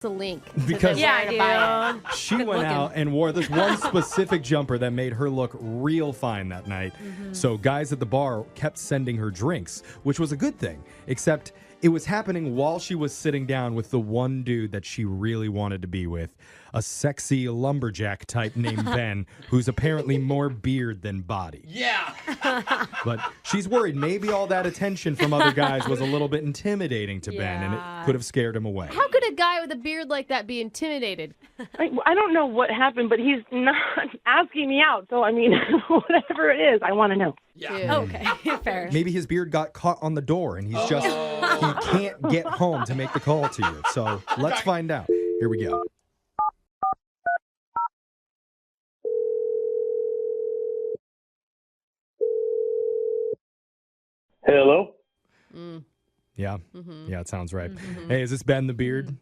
the link. Because she went out and wore this one specific jumper that made her look real fine that night. Mm-hmm. So guys at the bar kept sending her drinks, which was a good thing, except it was happening while she was sitting down with the one dude that she really wanted to be with, a sexy lumberjack type named Ben, who's apparently more beard than body. Yeah. But she's worried maybe all that attention from other guys was a little bit intimidating to Ben, and it could have scared him away. How could a guy with a beard like that be intimidated? I don't know what happened, but he's not asking me out. So, I mean, whatever it is, I want to know. Yeah. Okay, fair. Maybe his beard got caught on the door, and he's just, he can't get home to make the call to you. So let's find out. Here we go. Hello? Yeah. Mm-hmm. Yeah, it sounds right. Mm-hmm. Hey, is this Ben the beard?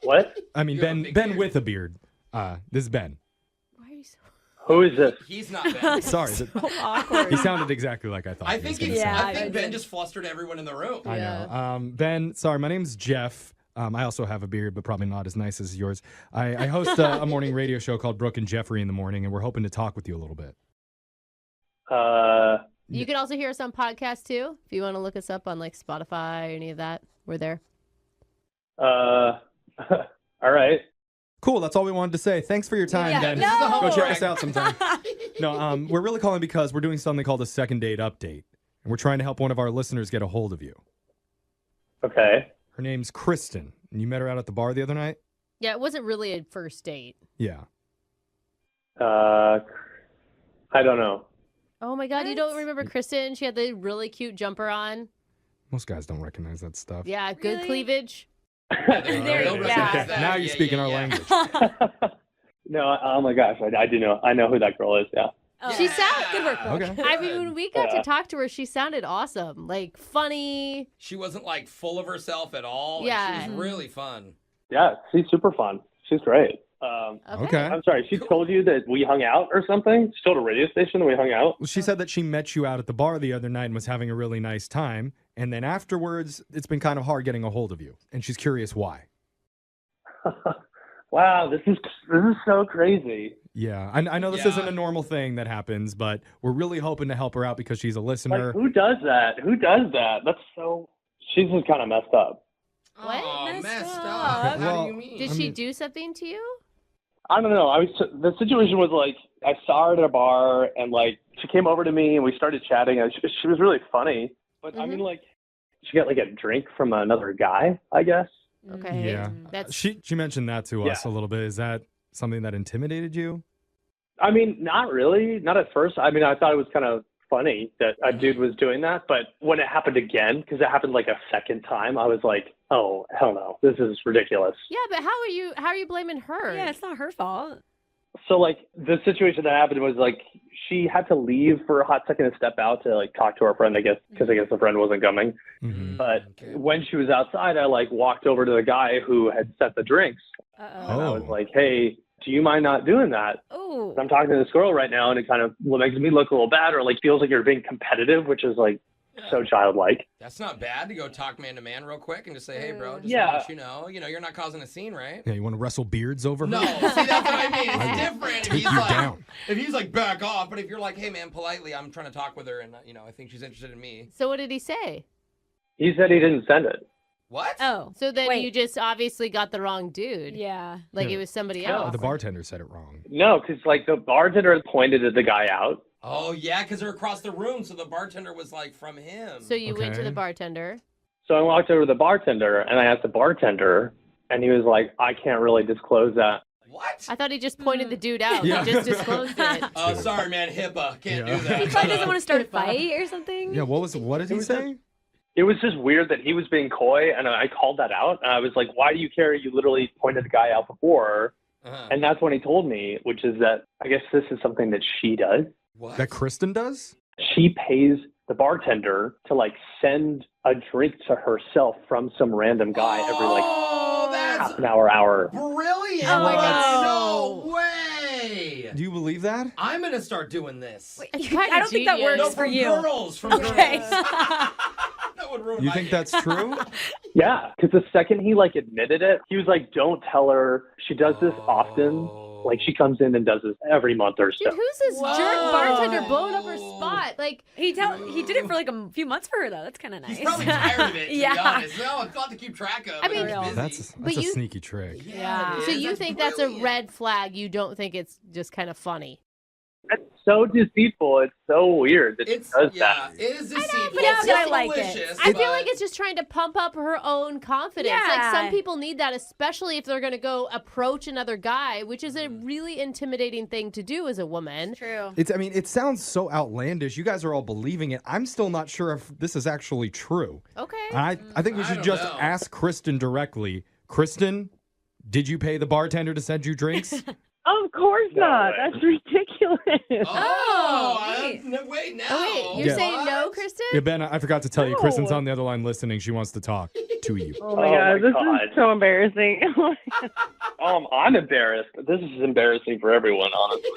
What? I mean, Ben with a beard. This is Ben. Why are you so... Who is this? He's not Ben. Sorry. So awkward. He sounded exactly like I thought. I think Ben just flustered everyone in the room. I know. Ben, sorry, my name's Jeff. I also have a beard, but probably not as nice as yours. I host a morning radio show called Brooke and Jeffrey in the morning, and we're hoping to talk with you a little bit. You can also hear us on podcast too. If you want to look us up on like Spotify or any of that, we're there. All right. Cool. That's all we wanted to say. Thanks for your time, Ben. Go check us out sometime. No, we're really calling because we're doing something called a second date update, and we're trying to help one of our listeners get a hold of you. Okay. Her name's Kristen, and you met her out at the bar the other night? Yeah, it wasn't really a first date. Yeah. I don't know. Oh my God, you don't remember Kristen? She had the really cute jumper on. Most guys don't recognize that stuff. Yeah, good cleavage. Now you're speaking our language. No, oh my gosh, I do know. I know who that girl is, yeah. Oh. She sounded good work. Okay. I mean, when we got to talk to her, she sounded awesome. Like, funny. She wasn't like full of herself at all. Yeah. She was really fun. Yeah, she's super fun. She's great. Okay. I'm sorry, she told you that we hung out or something? She told a radio station that we hung out? Well, she said that she met you out at the bar the other night and was having a really nice time. And then afterwards, it's been kind of hard getting a hold of you. And she's curious why. Wow, this is so crazy. Yeah, I know this isn't a normal thing that happens, but we're really hoping to help her out because she's a listener. Like, who does that? Who does that? That's so... She's just kind of messed up. What? Oh, messed up. How do you mean? Did she do something to you? I don't know. The situation was like, I saw her at a bar and like, she came over to me and we started chatting and she was really funny. But I mean, like, she got like a drink from another guy, I guess. Okay. Yeah. She mentioned that to us a little bit. Is that something that intimidated you? I mean, not really. Not at first. I mean, I thought it was kind of funny that a dude was doing that. But when it happened again, because it happened like a second time, I was like, oh, hell no. This is ridiculous. Yeah, but how are you blaming her? Yeah, it's not her fault. So, like, the situation that happened was, like, she had to leave for a hot second and step out to, like, talk to her friend, I guess, because I guess the friend wasn't coming. Mm-hmm. But when she was outside, I, like, walked over to the guy who had set the drinks. Uh-oh. And I was like, hey, do you mind not doing that? Oh. I'm talking to this girl right now, and it kind of makes me look a little bad or, like, feels like you're being competitive, which is, like, so childlike. That's not bad to go talk man to man real quick and just say, hey, bro, just let you know, you're not causing a scene, right? Yeah, you want to wrestle beards over her? No, see, that's what I mean. It's different. Take you down. If he's like, back off, but if you're like, hey, man, politely, I'm trying to talk with her and, I think she's interested in me. So what did he say? He said he didn't send it. What? Oh. So then you just obviously got the wrong dude. Yeah. Like it was somebody else. The bartender said it wrong. No, because, like, the bartender pointed at the guy out. Oh, yeah, because they're across the room, so the bartender was, like, from him. So you went to the bartender. So I walked over to the bartender, and I asked the bartender, and he was like, I can't really disclose that. What? I thought he just pointed the dude out. Yeah. He just disclosed it. Oh, sorry, man, HIPAA. Can't do that. He probably doesn't want to start a fight or something. Yeah, what did he say? It was just weird that he was being coy, and I called that out. And I was like, why do you care? You literally pointed the guy out before. Uh-huh. And that's when he told me, which is that I guess this is something that she does. What? That Kristen does? She pays the bartender to, like, send a drink to herself from some random guy every, like, half an hour. Brilliant. Oh, my God. No way. Do you believe that? I'm going to start doing this. Wait, I don't think that works No, for from you. girls. From Okay. girls. That would ruin You my think day. that's true? Yeah, because the second he like admitted it, he was like, "Don't tell her." She does this often. Like she comes in and does this every month or so. Dude, who's this jerk bartender blowing up her spot? Like He did it for like a few months for her though. That's kind of nice. He's probably tired of it, to be Yeah. honest. No, it's not to keep track of. I mean, but he's busy. That's But a you- sneaky trick. Yeah. it so is. you That's think that's a brilliant. red flag? You don't think it's just kind of funny? It's so deceitful. It's so weird that It's she does yeah, that. it is deceitful. but yeah, It's but I like it. malicious, I feel but- like it's just trying to pump up her own confidence. Like Yeah. some people need that, especially if they're going to go approach another guy, which is a really intimidating thing to do as a woman. True. It sounds so outlandish. You guys are all believing it. I'm still not sure if this is actually true. Okay. I think we I should don't just know. ask Kristen directly. Kristen, did you pay the bartender to send you drinks? Of course No not. way. That's ridiculous. wait. Wait, now. Oh, wait, you're Yeah. saying no, What? Kristen? Yeah, Ben, I forgot to tell you. No. Kristen's on the other line listening. She wants to talk to you. Oh my Oh god, my this God. is so embarrassing. I'm embarrassed. This is embarrassing for everyone, honestly.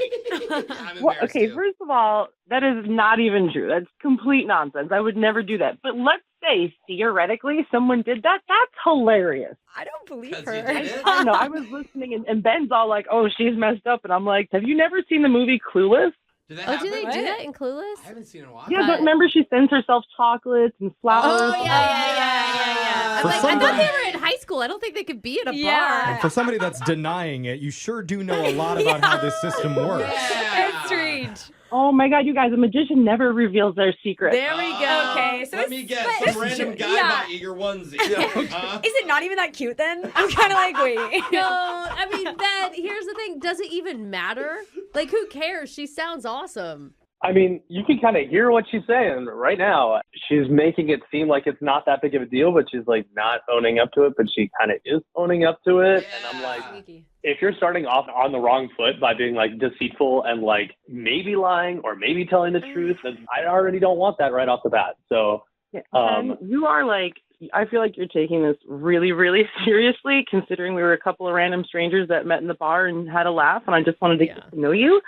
I'm Well, embarrassed okay, too. first of all, that is not even true. That's complete nonsense. I would never do that. But let's say theoretically someone did that. That's hilarious. I don't believe 'Cause her. you did it? I don't know. I was listening, and Ben's all like, "Oh, she's messed up," and I'm like, "Have you never seen the movie Clueless?" Did that Oh, happen? do they do What? that in Clueless? I haven't seen it in a while. Yeah, but remember she sends herself chocolates and flowers. Oh, yeah. For I thought somebody- they were in high school. I don't think they could be at a Yeah. bar. And for somebody that's denying it, you sure do know a lot about how this system works. Yeah. That's strange. Oh my god, you guys! A magician never reveals their secret. There we go. Okay, so let it's- me guess. but Some it's random true. guy Yeah. bought you your onesie. Huh? Is it not even that cute then? I'm kind of like, wait. No, I mean, Ben, here's the thing. Does it even matter? Like, who cares? She sounds awesome. I mean, you can kind of hear what she's saying right now. She's making it seem like it's not that big of a deal, but she's like not owning up to it, but she kind of is owning up to it. And I'm like, Sneaky. if you're starting off on the wrong foot by being like deceitful and like maybe lying or maybe telling the truth, then I already don't want that right off the bat. So, Yeah, Ben, you are like, I feel like you're taking this really, really seriously, considering we were a couple of random strangers that met in the bar and had a laugh, and I just wanted to get to know you.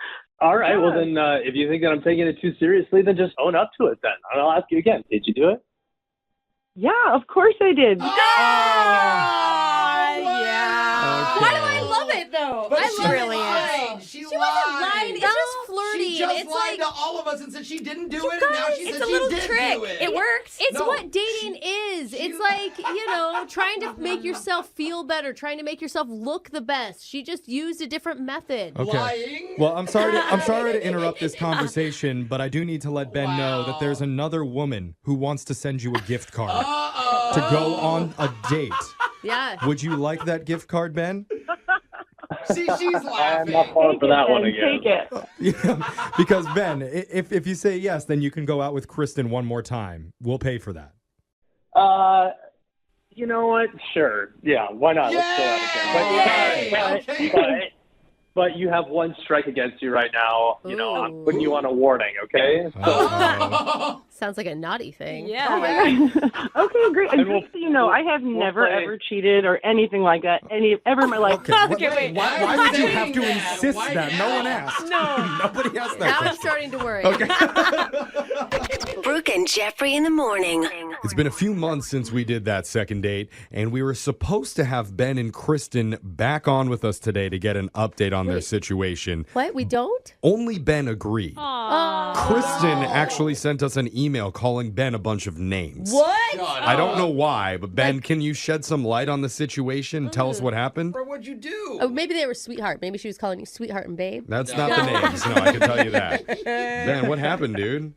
all right, well Yeah. then, if you think that I'm taking it too seriously, then just own up to it then. And I'll ask you again, did you do it? Yeah, of course I did. Yeah. Why do I love it, though? But I she love really it. lied. She She lied. wasn't lying. It's just flirty. She just It's lied like, to all of us and said she didn't do You it, and now she It's said a she little did trick. do it. It works. it's No, what dating is. It's like, trying to make yourself feel better, trying to make yourself look the best. She just used a different method. Okay. Lying. Well, I'm sorry to interrupt this conversation, but I do need to let Ben know that there's another woman who wants to send you a gift card Uh-oh. to go on a date. Yeah. Would you like that gift card, Ben? See, she's I'm laughing. not falling for that one Ben, again. Take it. Yeah, because Ben, if you say yes, then you can go out with Kristen one more time. We'll pay for that. You know what? Sure. Yeah, why not? Let's go Yay! out again. Okay. But you have one strike against you right now. You know, I'm Ooh. putting you on a warning, okay? Oh. Sounds like a naughty thing. Yeah. Oh my god. Okay, great. And And we'll- just so you know, I have we'll never play- ever cheated or anything like that ever in my life. Okay. Okay, wait. Why would you have to Why that? insist Why that? No one now? asked. No. Nobody asked that Now I'm question. starting to worry. Brooke and Jeffrey in the morning. It's been a few months since we did that second date, and we were supposed to have Ben and Kristen back on with us today to get an update on their situation. What? We don't? Only Ben agreed. Kristen actually sent us an email calling Ben a bunch of names. What? God, I don't know why, but Ben, can you shed some light on the situation? Tell us what happened? Bro, what'd you do? Oh, maybe they were sweetheart. Maybe she was calling you sweetheart and babe. That's not the names. No, I can tell you that. Ben, what happened, dude?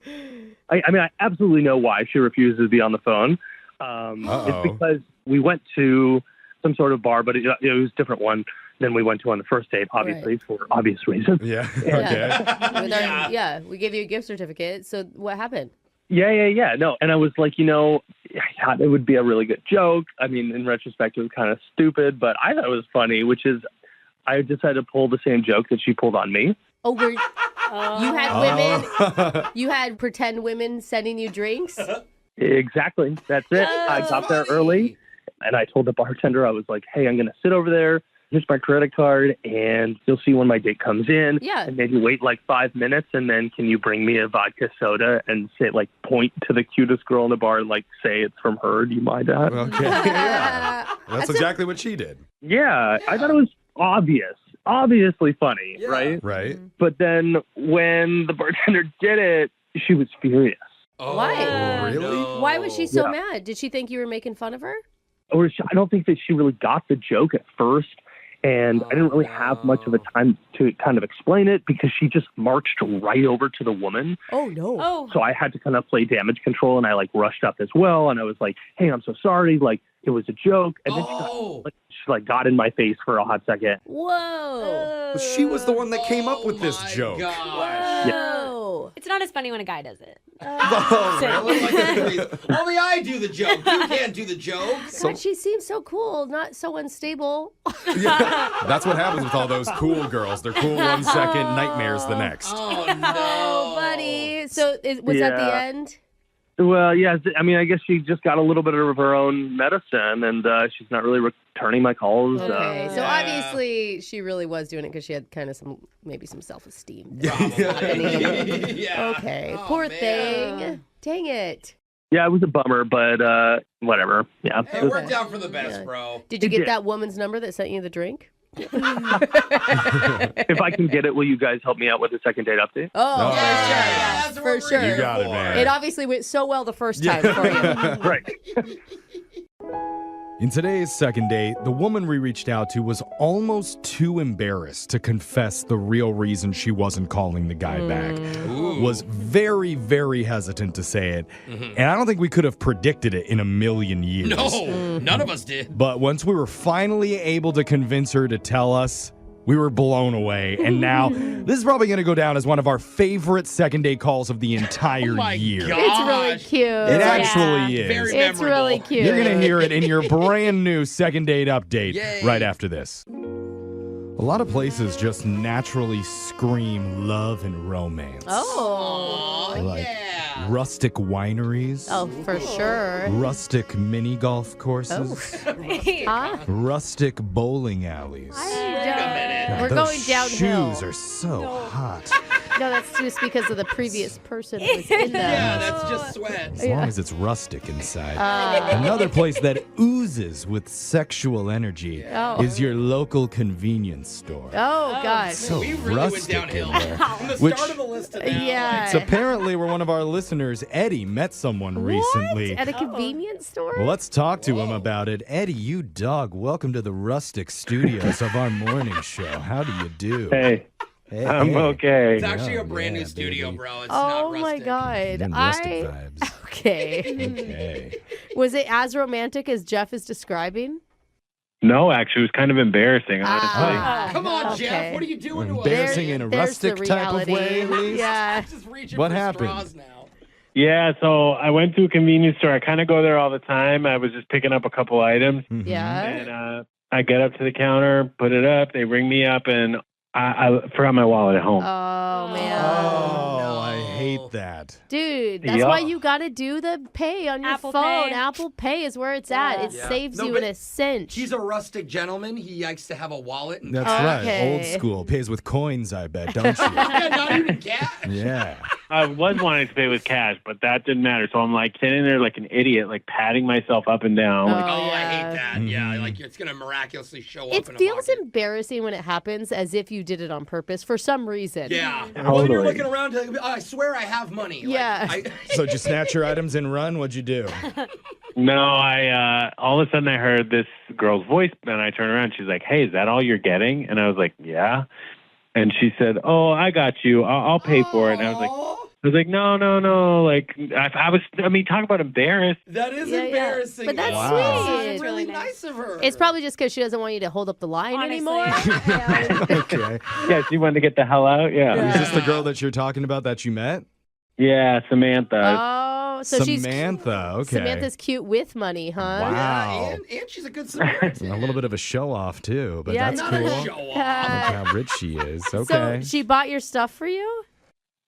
I mean, I absolutely know why she refuses to be on the phone. Uh-oh. It's because we went to some sort of bar, but it was a different one than we went to on the first date, obviously, for obvious reasons. Yeah. Yeah. Okay. With our- yeah, we gave you a gift certificate. So what happened? Yeah. No, and I was like, I thought it would be a really good joke. I mean, in retrospect, it was kind of stupid, but I thought it was funny, which is I decided to pull the same joke that she pulled on me. Oh, you had women. Oh. You had pretend women sending you drinks. Exactly. That's it. I got there early, and I told the bartender, I was like, hey, I'm going to sit over there. here's my credit card, and you'll see when my date comes in. Yeah. And maybe wait like 5 minutes, and then can you bring me a vodka soda and say, like, point to the cutest girl in the bar and, like, say it's from her? Do you mind that? Okay. Yeah. That's exactly what she did. Yeah. I thought it was obviously funny, right? Right. But then when the bartender did it, she was furious. Oh, Why? Really? no. Why was she so mad? Did she think you were making fun of her? I don't think that she really got the joke at first. And I didn't really have much of a time to kind of explain it because she just marched right over to the woman. Oh, no. Oh. So I had to kind of play damage control, and I, like, rushed up as well. And I was like, hey, I'm so sorry. Like, it was a joke. And then she got in my face for a hot second. Whoa. She was the one that came up with this joke. Gosh. Whoa. It's not as funny when a guy does it. Oh, really? Only I do the joke. You can't do the joke. God, she seems so cool, not so unstable. Yeah, that's what happens with all those cool girls. They're cool 1 second, nightmares the next. Oh, no. Oh, buddy. So was that the end? Well, yeah, I mean, I guess she just got a little bit of her own medicine, and she's not really returning my calls. Okay, so Yeah. obviously she really was doing it because she had kind of maybe some self-esteem. Probably. Yeah. Okay, Oh, poor man. thing. Dang it. Yeah, it was a bummer, but whatever. Yeah. Hey, it worked out for the best, bro. Did you It get did. that woman's number that sent you the drink? If I can get it, will you guys help me out with a second date update? Oh, Oh, Yeah, that's for what we're sure. here You got it, for. man. It obviously went so well the first time for you. Right. In today's second date, the woman we reached out to was almost too embarrassed to confess the real reason she wasn't calling the guy back. Ooh. Was very, very hesitant to say it. And I don't think we could have predicted it in a million years. No, none of us did. But once we were finally able to convince her to tell us, we were blown away. And now, this is probably going to go down as one of our favorite second date calls of the entire my year. God. It's really Gosh. cute. It actually is. Very It's memorable. really cute. You're going to hear it in your brand new second date update Yay. right after this. A lot of places just naturally scream love and romance. Oh. Aw, Like yeah. rustic wineries. Oh, for sure. Rustic mini golf courses. Huh? Rustic bowling alleys. God, We're those going downhill. shoes are so hot. No, that's just because of the previous person who was in them. Yeah, that's just sweat. As long as it's rustic inside. Another place that oozes with sexual energy Oh. is your local convenience store. Oh, God. So We really went rustic downhill. in there. From the Which- start of the list to now. Yeah. So apparently where one of our listeners, Eddie, met someone recently. At a convenience store? Well, let's talk to him about it. Eddie, you dog, welcome to the rustic studios of our morning show. How do you do? Hey, Hey, I'm hey. okay. It's actually Oh, a brand new yeah, studio, baby. bro. It's not Oh, rustic. my God. Then rustic vibes. Okay. Okay. Was it as romantic as Jeff is describing? No, actually, it was kind of embarrassing, honestly. Ah, Come on, okay. Jeff. What are you doing to us? Embarrassing in a There's the rustic type of reality. way, at least? Yeah. Just reaching What for happened? straws now. Yeah, so I went to a convenience store. I kind of go there all the time. I was just picking up a couple items, Mhm. Yeah. and I get up to the counter, put it up. They ring me up, and I forgot my wallet at home. Oh, man. Oh, no. I hate that. Dude, that's Yeah. why you got to do the pay on your Apple phone. Pay. Apple Pay is where it's at. It Yeah. saves No, you but in a cinch. He's a rustic gentleman. He likes to have a wallet. And That's Okay. right. Old school. Pays with coins, I bet, don't you? yeah, not even cash. Yeah. I was wanting to pay with cash, but that didn't matter. So I'm like sitting there like an idiot, like patting myself up and down. Like, Oh, I yeah. hate that. Yeah, Mhm. like it's gonna miraculously show up. It in a feels pocket. embarrassing when it happens as if you did it on purpose for some reason. Yeah. Well, you're Totally. looking around. I swear I have money. Like, Yeah. So did you snatch your items and run? What'd you do? No, I all of a sudden I heard this girl's voice, and I turned around. She's like, "Hey, is that all you're getting?" And I was like, "Yeah." And she said, "Oh, I got you. I'll pay for it." And I was like, no. Like I mean, talk about embarrassed. that is Yeah, yeah. embarrassing. But that's Wow. sweet. That's really Really nice of her. It's probably just because she doesn't want you to hold up the line Honestly. anymore. Yeah. Okay. Yeah, she wanted to get the hell out. Yeah, Is this the girl that you're talking about that you met? yeah, Samantha. Oh, so she's Samantha. Okay. Samantha's cute with money, huh? Wow. Yeah, and she's a good Samaritan. A little bit of a show off too, but Yeah, that's Not cool. a show off. Look how rich she is. So Okay. she bought your stuff for you?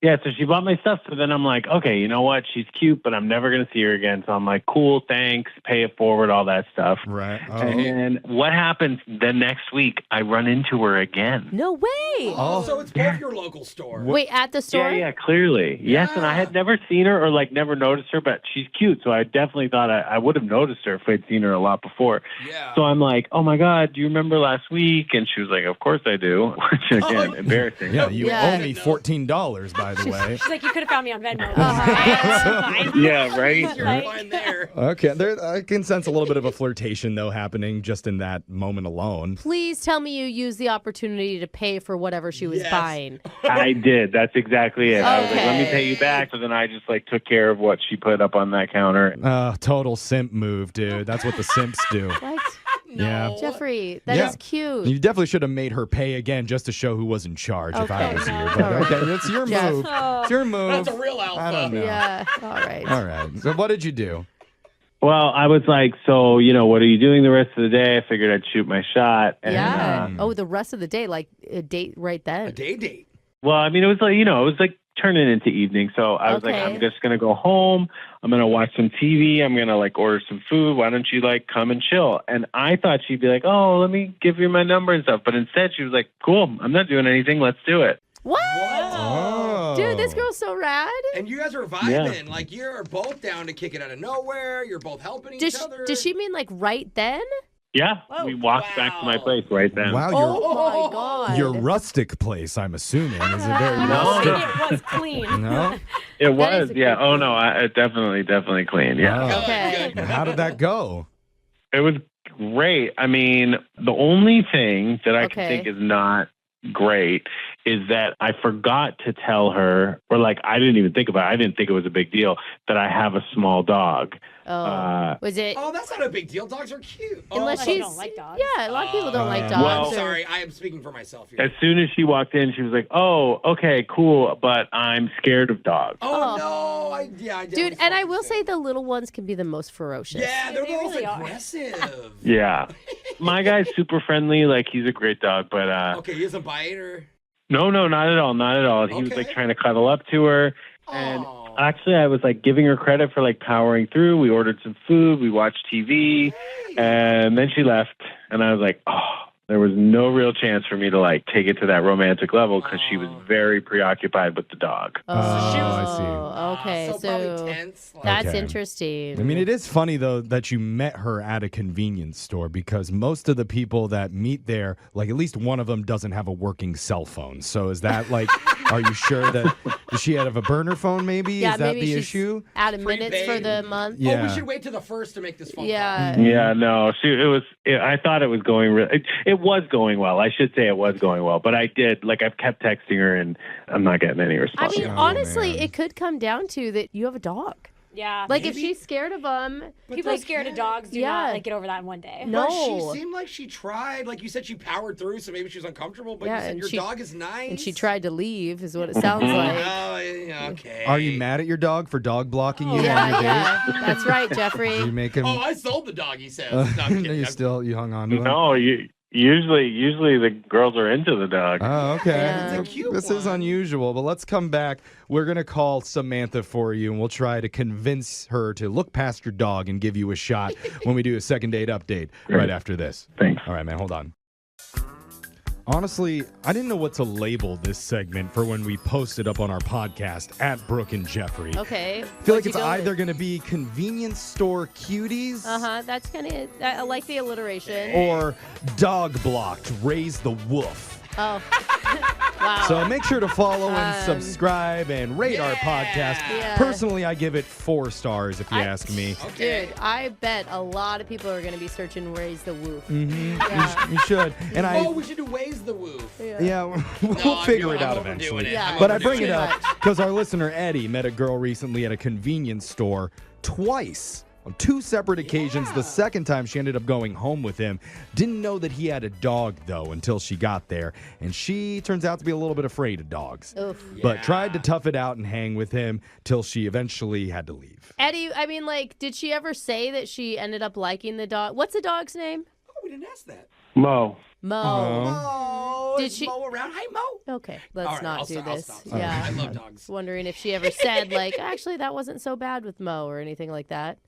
Yeah, so she bought my stuff. So then I'm like, okay, you know what? She's cute, but I'm never going to see her again. So I'm like, cool, thanks, pay it forward, all that stuff. Right. Oh. And then what happens the next week? I run into her again. No way. Oh, so it's both your local store. Wait, at the store? Yeah, clearly. Yes, and I had never seen her or like never noticed her, but she's cute. So I definitely thought I would have noticed her if I'd seen her a lot before. Yeah. So I'm like, oh my God, do you remember last week? And she was like, of course I do. Which again, embarrassing. Yeah, you owe me $14, by the way. She's like, you could have found me on Venmo. Yeah, right? You're fine there. Okay, I can sense a little bit of a flirtation, though, happening just in that moment alone. Please tell me you used the opportunity to pay for whatever she was buying. I did. That's exactly it. I was like, let me Okay. pay you back. So then I just like took care of what she put up on that counter. Total simp move, dude. That's what the simps do. What? Yeah. Jeffrey, that is cute. You definitely should have made her pay again just to show who was in charge if I Okay. was you. No. But All right. okay, it's your Jeff. move. It's your move. That's a real alpha. I don't know. Yeah, all right. All right. So what did you do? Well, I was like, so, what are you doing the rest of the day? I figured I'd shoot my shot. And, Yeah. The rest of the day, like a date right then. A date. well, I mean, it was like, it was like turning into evening. So I was like, Okay. I'm just going to go home. I'm going to watch some TV. I'm going to like order some food. Why don't you like come and chill? And I thought she'd be like, oh, let me give you my number and stuff. But instead she was like, cool, I'm not doing anything. Let's do it. What? Oh. Dude, this girl's so rad. And you guys are vibing. Like, you're both down to kick it out of nowhere. You're both helping each other. Does she mean like right then? Yeah, we walked back to my place right then. Wow, Oh my God. your rustic place, I'm assuming, is a very I'm rustic. assuming it was clean. No? It That was, is a yeah. good Oh, no, definitely clean, yeah. Oh. Okay. How did that go? It was great. I mean, the only thing that I Okay. can think is not great is that I forgot to tell her, or like I didn't even think about it. I didn't think it was a big deal that I have a small dog. Was it? Oh, that's not a big deal. Dogs are cute. Unless I she's don't like dogs. Yeah, a lot of people don't like Oh. dogs. Well- or- Sorry, I am speaking for myself here. As soon as she walked in, she was like, "Oh, okay, cool, but I'm scared of dogs." Oh, no. I Dude, definitely and I fucking will said. say the little ones can be the most ferocious. Yeah, they're They the most really are. aggressive. Yeah, my guy's super friendly. Like he's a great dog, but Okay, he doesn't bite or. no, not at all. He was Okay. like trying to cuddle up to her, and Oh. actually, I was like giving her credit for like powering through. We ordered some food, we watched TV, and then she left, and I was like, oh. There was no real chance for me to like take it to that romantic level because she was very preoccupied with the dog. Oh, I okay. So probably tense. Like, That's Okay. interesting. I mean, it is funny, though, that you met her at a convenience store because most of the people that meet there, like at least one of them doesn't have a working cell phone. So is that like, are you sure that, does she have a burner phone maybe? Yeah, is that maybe the she's issue? out of minutes for Prepaid. the month. Yeah. Oh, we should wait till the first to make this phone Yeah. Yeah, no, I thought it was going it was going well. I should say it was going well, but I did, like, I've kept texting her and I'm not getting any I response. mean, Oh, honestly, man. it could come down to that you have a dog. Yeah. Like, if she's scared of them. People like, scared of dogs do yeah. not like get over that in one day. No. But she seemed like she tried. Like you said, she powered through, so maybe she was uncomfortable. But Yeah, you said and your she- dog is nice. And she tried to leave, is what it sounds like. Oh, yeah, okay. Are you mad at your dog for dog blocking you on your Yeah, date? yeah. That's right, Jeffrey. You make him. Oh, I sold the dog, he says. No, I'm kidding. you hung on to him? No, usually the girls are into the dog. Oh, okay. Yeah. It's a cute This is one. unusual, but let's come back. We're going to call Samantha for you, and we'll try to convince her to look past your dog and give you a shot when we do a second date update right after this. Thanks. All right, man, hold on. Honestly, I didn't know what to label this segment for when we post it up on our podcast at Brooke and Jeffrey. Okay. I feel like it's either going to be convenience store cuties That's kind of. I like the alliteration. or dog blocked, raise the woof. Oh. Wow. So make sure to follow and subscribe and rate our podcast. Yeah. Personally, I give it 4 stars if you ask me. Okay. Dude, I bet a lot of people are going to be searching Raise the Woof. Mm-hmm. Yeah. You should. And Oh, we should do Ways the Woof. yeah, we'll figure it out eventually. Yeah. But I Too bring it up much. because our listener Eddie met a girl recently at a convenience store twice. On 2 separate occasions. The second time she ended up going home with him. Didn't know that he had a dog, though, until she got there. And she turns out to be a little bit afraid of dogs. Oof. But tried to tough it out and hang with him till she eventually had to leave. Eddie, I mean, like, did she ever say that she ended up liking the dog? What's the dog's name? Oh, we didn't ask that. Mo. Mo. Oh, Did is she- Mo around? Hi, Mo. Okay, let's All right, not I'll do stop, I'll this. stop. Yeah. I love dogs. Wondering if she ever said, like, actually, that wasn't so bad with Mo or anything like that.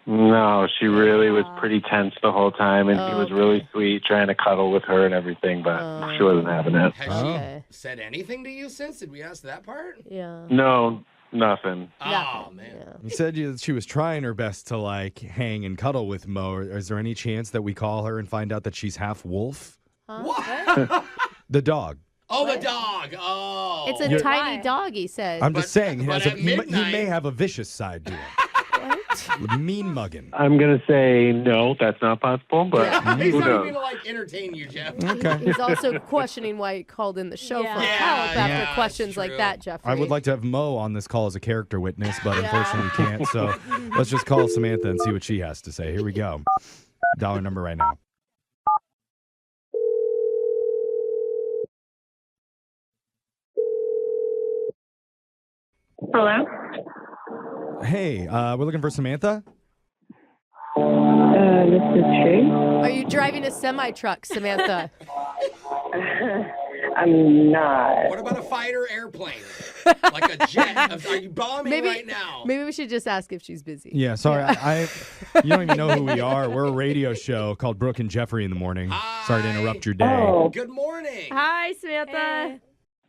No, she really was pretty tense the whole time, and he was really sweet, trying to cuddle with her and everything, but she wasn't having it. Has she said anything to you since? Did we ask that part? Yeah. No, nothing. Oh, man. Yeah. You said she was trying her best to, like, hang and cuddle with Mo. Is there any chance that we call her and find out that she's half wolf? Huh? What? The dog. Oh, the dog. Oh. It's a tiny dog, he said. I'm just saying, he but at may midnight- have a vicious side to him. Mean mugging. I'm going to say no, that's not possible, but He's who not knows? even to, like, entertain you, Jeff. Okay. He's also questioning why he called in the show for help after questions like that, Jeffrey. I would like to have Mo on this call as a character witness, but unfortunately we can't. So let's just call Samantha and see what she has to say. Here we go. Dollar number right now. Hello? Hey, we're looking for Samantha. This is she. Are you driving a semi-truck, Samantha? I'm not. What about a fighter airplane? Like a jet? Are you bombing right now? Maybe we should just ask if she's busy. Yeah, sorry. You don't even know who we are. We're a radio show called Brooke and Jeffrey in the morning. Hi. Sorry to interrupt your day. Oh, Good morning. Hi, Samantha. Hey.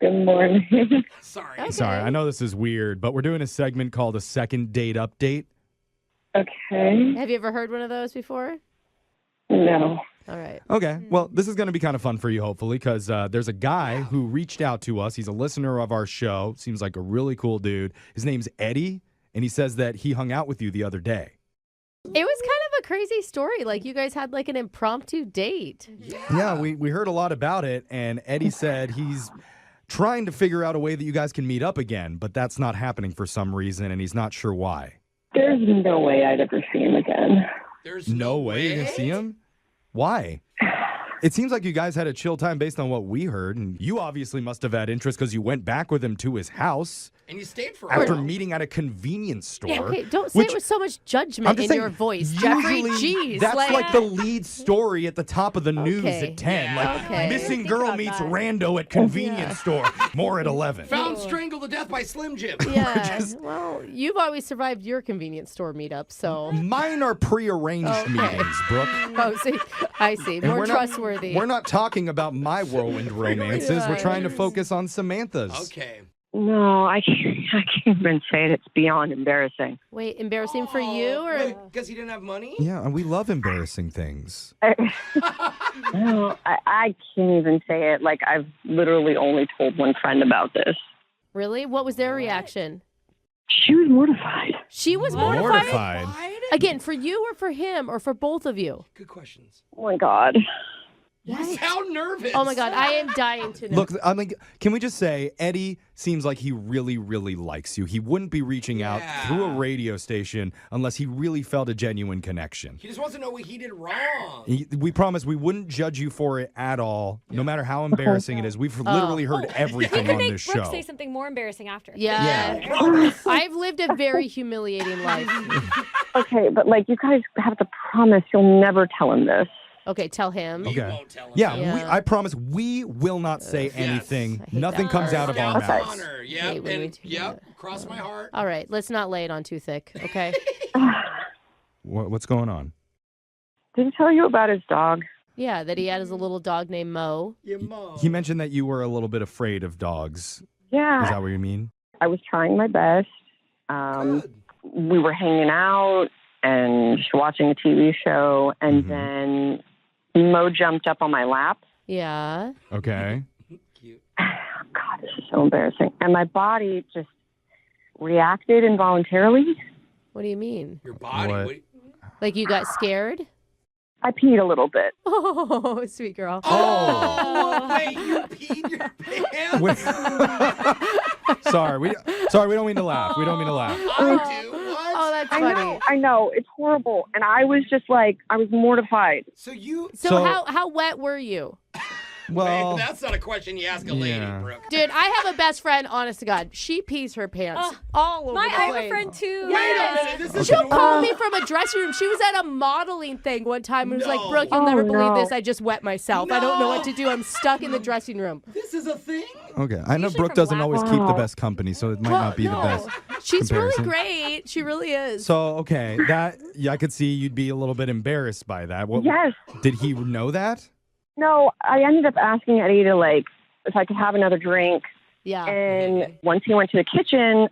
good morning. Sorry. Okay. Sorry, I know this is weird, but we're doing a segment called a second date update. Okay. Have you ever heard one of those before? No. All right. Okay, well, this is going to be kind of fun for you, hopefully, because there's a guy who reached out to us. He's a listener of our show. Seems like a really cool dude. His name's Eddie, and he says that he hung out with you the other day. It was kind of a crazy story. Like, you guys had like an impromptu date. Yeah, we heard a lot about it, and Eddie said he's trying to figure out a way that you guys can meet up again, but that's not happening for some reason, and he's not sure why. There's no way I'd ever see him again. There's No way you're going to see him? Why? It seems like you guys had a chill time based on what we heard, and you obviously must have had interest because you went back with him to his house And you stayed for a after while. meeting at a convenience store. Yeah, okay, don't say which- it with so much I'm judgment just in saying, your voice, Jeffrey. usually Jeez. that's like the lead story at the top of the news Okay. at 10. Like, Okay. missing Think girl about meets that. rando at convenience store. More at 11. Found strangled to death by Slim Jim. Yeah. Well, you've always survived your convenience store meetup, so. Mine are prearranged Okay. meetings, Brooke. Oh, see, I see. And More we're trustworthy. We're not talking about my whirlwind romances. We're Yeah. trying to focus on Samantha's. Okay. No, I can't even say it. It's beyond embarrassing. Wait, embarrassing for you or? Because he didn't have money? Yeah, and we love embarrassing things. No, I can't even say it. Like, I've literally only told one friend about this. Really? What was their reaction? She was mortified. She was mortified? Mortified. Again, for you or for him or for both of you? Good questions. Oh, my God. You sound nervous. Oh my God, I am dying to know. Look, I mean, can we just say Eddie seems like he really, really likes you. He wouldn't be reaching out through a radio station unless he really felt a genuine connection. He just wants to know what he did wrong. We promise we wouldn't judge you for it at all, no matter how embarrassing it is. We've literally heard everything You on can make this Brooke show. say something more embarrassing after. Yeah. I've lived a very humiliating life. Okay, but, like, you guys have to promise you'll never tell him this. Okay, tell him. We Okay. won't tell him. Yeah, Yeah. I promise we will not say anything. I hate Nothing that comes word. out of our Scout's mouths. honor. Hate Yep. when we And do yep. that. Cross my heart. All right, let's not lay it on too thick, okay? What's going on? Did he tell you about his dog? Yeah, that he had his little dog named Mo. Your mom. He mentioned that you were a little bit afraid of dogs. Is Yeah. that what you mean? I was trying my best. Good. We were hanging out and just watching a TV show, and Mhm. then Mo jumped up on my lap. Yeah. Okay. Cute. God, this is so embarrassing. And my body just reacted involuntarily. What do you mean? Your body. What? Like you got scared? I peed a little bit. Oh, sweet girl. Oh, wait, you peed your pants? Wait. Sorry, we don't mean to laugh. We don't mean to laugh. I do. What? Oh, that's I funny. know. It's horrible. And I was just like, I was mortified. So you. So how wet were you? Well, that's not a question you ask a lady, Brooke. Dude, I have a best friend, honest to God. She pees her pants all over the place. I have a friend too. Wait a minute. She'll call me from a dressing room. She was at a modeling thing one time and was like, Brooke, you'll never believe this. I just wet myself. I don't know what to do. I'm stuck in the dressing room. This is a thing? Okay, I know Brooke doesn't always keep the best company, so it might not be the best. She's comparison. really great. She really is. So, okay, I could see you'd be a little bit embarrassed by that. Yes. Did he know that? No, I ended up asking Eddie to, if I could have another drink. Yeah. And once he went to the kitchen,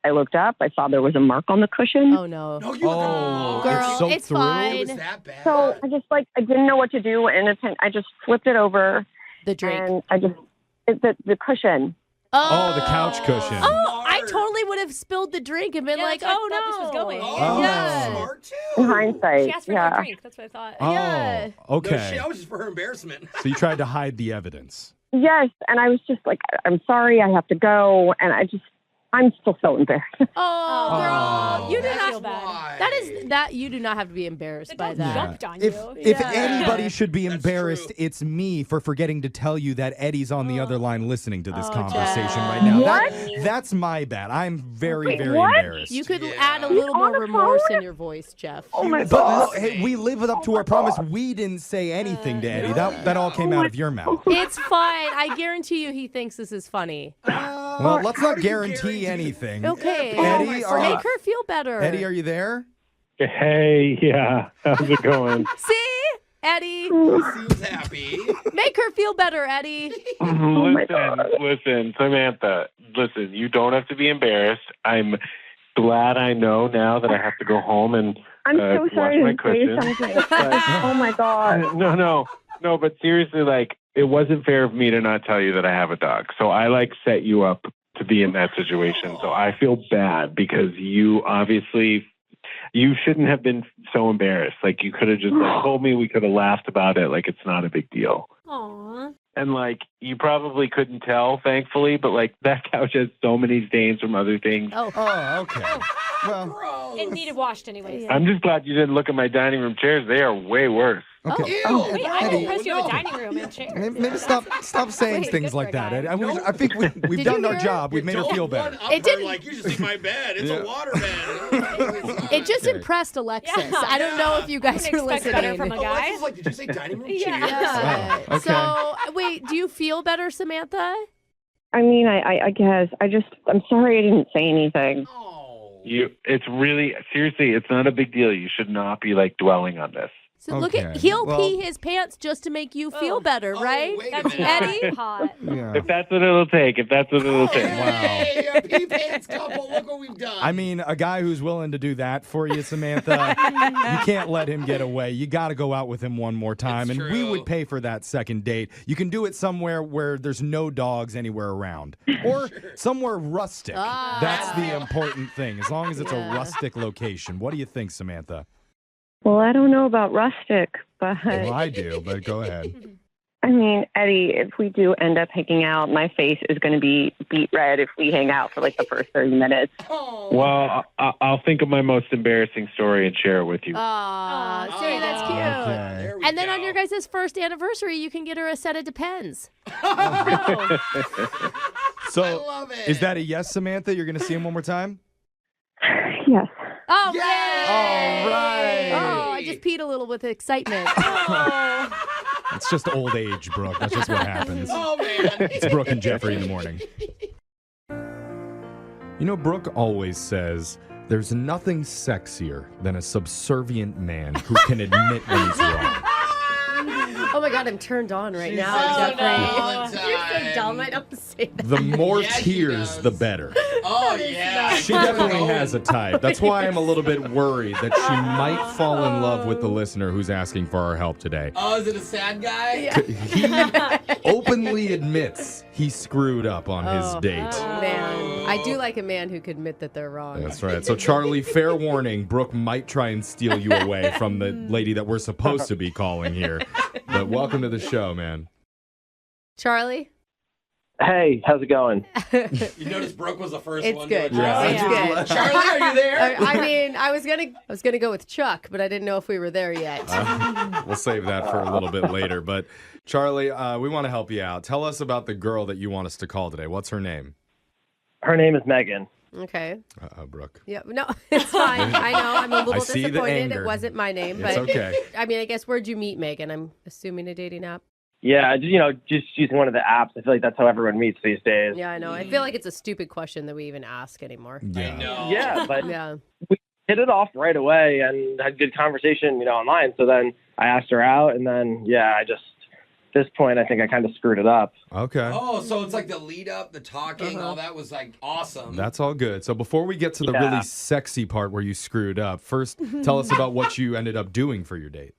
I looked up. I saw there was a mark on the cushion. Oh, no. Girl, it's fine. It was that bad. So I just, I didn't know what to do. And I just flipped it over. The drink. And the cushion. Oh, the couch cushion. Oh, I totally would have spilled the drink and been like, oh, no. This was going. Oh, Yeah. smart too. In hindsight, She asked for no drink. That's what I thought. Oh, Yeah. okay. No shit, that was just for her embarrassment. So you tried to hide the evidence. Yes, and I was just like, I'm sorry, I have to go. And I'm still so embarrassed. Oh, girl. You do I not feel bad. you do not have to be embarrassed by Don't that. jumped on If you. if anybody should be That's embarrassed, true. it's me for forgetting to tell you that Eddie's on the other line listening to this conversation Jeff. right now. What? That's my bad. I'm very, very what? embarrassed. You could Yeah. add a little on more the remorse phone? in your voice, Jeff. Oh my But God. hey, we live up to our promise. We didn't say anything to Eddie. That all came out of your mouth. It's fine. I guarantee you he thinks this is funny. Well, let's not guarantee anything. Okay. Eddie, Make her feel better. Eddie, are you there? Hey, yeah. How's it going? See? Eddie. Seems happy. Make her feel better, Eddie. Listen, Samantha, you don't have to be embarrassed. I'm glad I know now that I have to go home and I'm so wash sorry my to say cushion. something. But, oh my God. No, but seriously, it wasn't fair of me to not tell you that I have a dog. So I set you up to be in that situation. So I feel bad because you shouldn't have been so embarrassed. You could have just told me, we could have laughed about it. It's not a big deal. Aw. And you probably couldn't tell, thankfully, but that couch has so many stains from other things. Oh. Oh, okay. Well, Gross. It needed washed anyways. I'm just glad you didn't look at my dining room chairs. They are way worse. okay. Ew. Wait, I'm Eddie, impressed you have a dining room and chairs. maybe stop saying Wait, things good like for a that. guy. Eddie. I think we've Did done you our hear? job. We've made her feel better. It didn't- like you just see my bed. It's a water bed. It just impressed Alexis. Yeah. I don't know if you guys I are wouldn't expect better listening. from a guy. Alexis, did you say dining room chair? Yeah. Oh, okay. So, wait, do you feel better, Samantha? I mean, I guess. I'm sorry I didn't say anything. Oh. It's really, seriously, it's not a big deal. You should not be dwelling on this. So look at Okay. he'll Well- pee his pants just to make you feel better, right? Wait a That's minute. Eddie? hot. Yeah. If that's what it'll take. Hey, a pee pants couple. Look what we've done. I mean, a guy who's willing to do that for you, Samantha, you can't let him get away. You got to go out with him one more time, It's and we true. would pay for that second date. You can do it somewhere where there's no dogs anywhere around, or somewhere rustic. Ah. That's the important thing, as long as it's Yeah. a rustic location. What do you think, Samantha? Well, I don't know about rustic, but Well, I do, but go ahead. I mean, Eddie, if we do end up hanging out, my face is going to be beet red if we hang out for the first 30 minutes. Oh. Well, I'll think of my most embarrassing story and share it with you. Aw, see, that's cute. Okay. There we And then go. on your guys' first anniversary, you can get her a set of Depends. So, I love it. is that a yes, Samantha? You're going to see him one more time? Yes. Oh, Yay! All right. Oh, I just peed a little with excitement. It's just old age, Brooke. That's just what happens. Oh, man. It's Brooke and Jeffrey in the morning. You know, Brooke always says there's nothing sexier than a subservient man who can admit when he's wrong. Oh my God, I'm turned on right She now, says it Jeffrey. all the You're so time. dumb. I don't say that. The more Yeah, she tears, does. the better. Oh, yeah. She definitely has a type. That's why I'm a little bit worried that she might fall in love with the listener who's asking for our help today. Oh, is it a sad guy? He openly admits he screwed up on his date. Man, I do like a man who can admit that they're wrong. That's right. So, Charlie, fair warning, Brooke might try and steal you away from the lady that we're supposed to be calling here. But welcome to the show, man. Charlie? Hey, how's it going? You noticed Brooke was the first It's one good. to address It's it. good. Charlie, are you there? I mean, I was gonna go with Chuck, but I didn't know if we were there yet. We'll save that for a little bit later. But Charlie, we want to help you out. Tell us about the girl that you want us to call today. What's her name? Her name is Megan. Okay. Brooke. Yeah, no, it's fine. I know. I'm a little see the disappointed. anger. It wasn't my name, It's but okay. I mean, I guess where'd you meet Megan? I'm assuming a dating app. Yeah, just using one of the apps. I feel like that's how everyone meets these days. Yeah, I know. I feel like it's a stupid question that we even ask anymore. Yeah. I know. Yeah, but Yeah. we hit it off right away and had good conversation, online. So then I asked her out, and then at this point, I think I kind of screwed it up. Okay. Oh, so it's like the lead up, the talking, all that was like awesome. That's all good. So before we get to the really sexy part where you screwed up, first tell us about what you ended up doing for your date.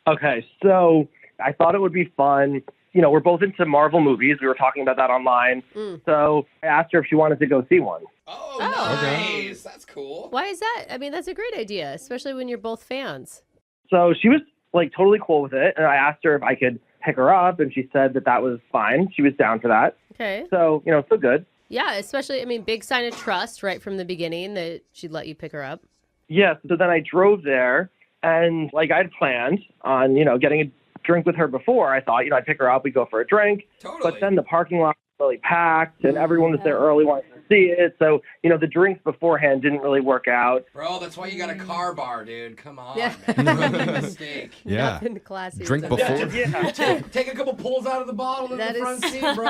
Okay, so I thought it would be fun. We're both into Marvel movies. We were talking about that online. So I asked her if she wanted to go see one. Oh, Oh. nice. That's cool. Why is that? I mean, that's a great idea, especially when you're both fans. So she was like totally cool with it. And I asked her if I could pick her up, and she said that was fine. She was down for that. Okay. So, so good. Yeah, especially, I mean, big sign of trust right from the beginning that she'd let you pick her up. Yes. So then I drove there, and like I'd planned on, getting a drink with her before. I thought, I'd pick her up, we'd go for a drink. Totally. But then the parking lot was really packed, and everyone was there early wanting to see it. So, the drinks beforehand didn't really work out. Bro, that's why you got a car bar, dude. Come on, Yeah. man. Rookie mistake. Yeah. Nothing classy. Drink with that. before. Take a couple pulls out of the bottle in That the is front seat, bro.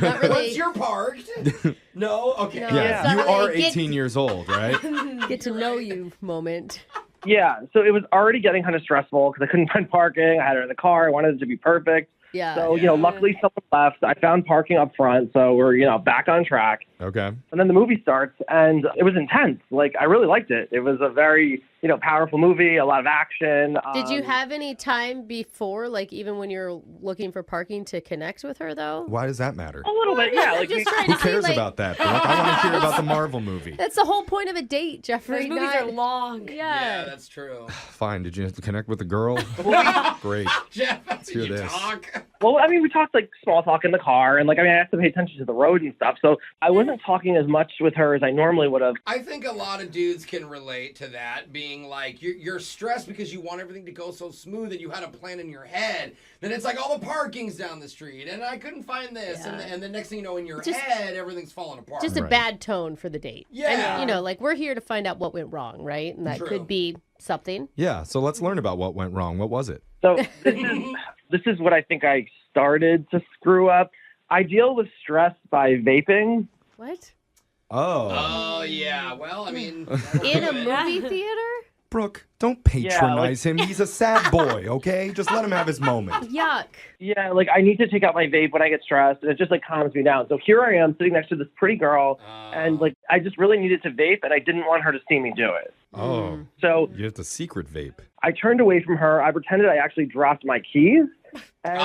not really- Once you're parked. No? Okay. No. Yeah. It's not You really are 18 years old, right? Get to know you moment. Yeah. So it was already getting kind of stressful because I couldn't find parking. I had her in the car. I wanted it to be perfect. Yeah. So, luckily someone left. I found parking up front. So we're, back on track. Okay. And then the movie starts, and it was intense. Like, I really liked it. It was a very, powerful movie, a lot of action. Did you have any time before, like even when you're looking for parking, to connect with her, though? Why does that matter? A little bit, yeah. I'm Like, just trying Who to see, cares like, about that, Brooke? I want to hear about the Marvel movie. That's the whole point of a date, Jeffrey. Those movies not- are long. Yeah, Yeah. that's true. Fine. Did you have to connect with the girl? Great. Jeff, hear did you this. talk? well, I mean, we talked like small talk in the car, and I have to pay attention to the road and stuff. So I wasn't talking as much with her as I normally would have. I think a lot of dudes can relate to that, being like, you're stressed because you want everything to go so smooth and you had a plan in your head. Then it's like all the parking's down the street and I couldn't find this. Yeah. And the next thing you know, in your Just- head, everything's falling apart. Just a Right. bad tone for the date. Yeah. And, like, we're here to find out what went wrong, right? And that True. could be something. Yeah. So let's learn about what went wrong. What was it? So this is what I think I started to screw up. I deal with stress by vaping. What? Oh. Oh, yeah. Well, I mean. In a movie theater? Brooke, don't patronize him. He's a sad boy, okay? Just let him have his moment. Yuck. Yeah, I need to take out my vape when I get stressed, and it just calms me down. So here I am sitting next to this pretty girl, and I just really needed to vape, and I didn't want her to see me do it. Oh. So You have the secret vape. I turned away from her. I pretended I actually dropped my keys, and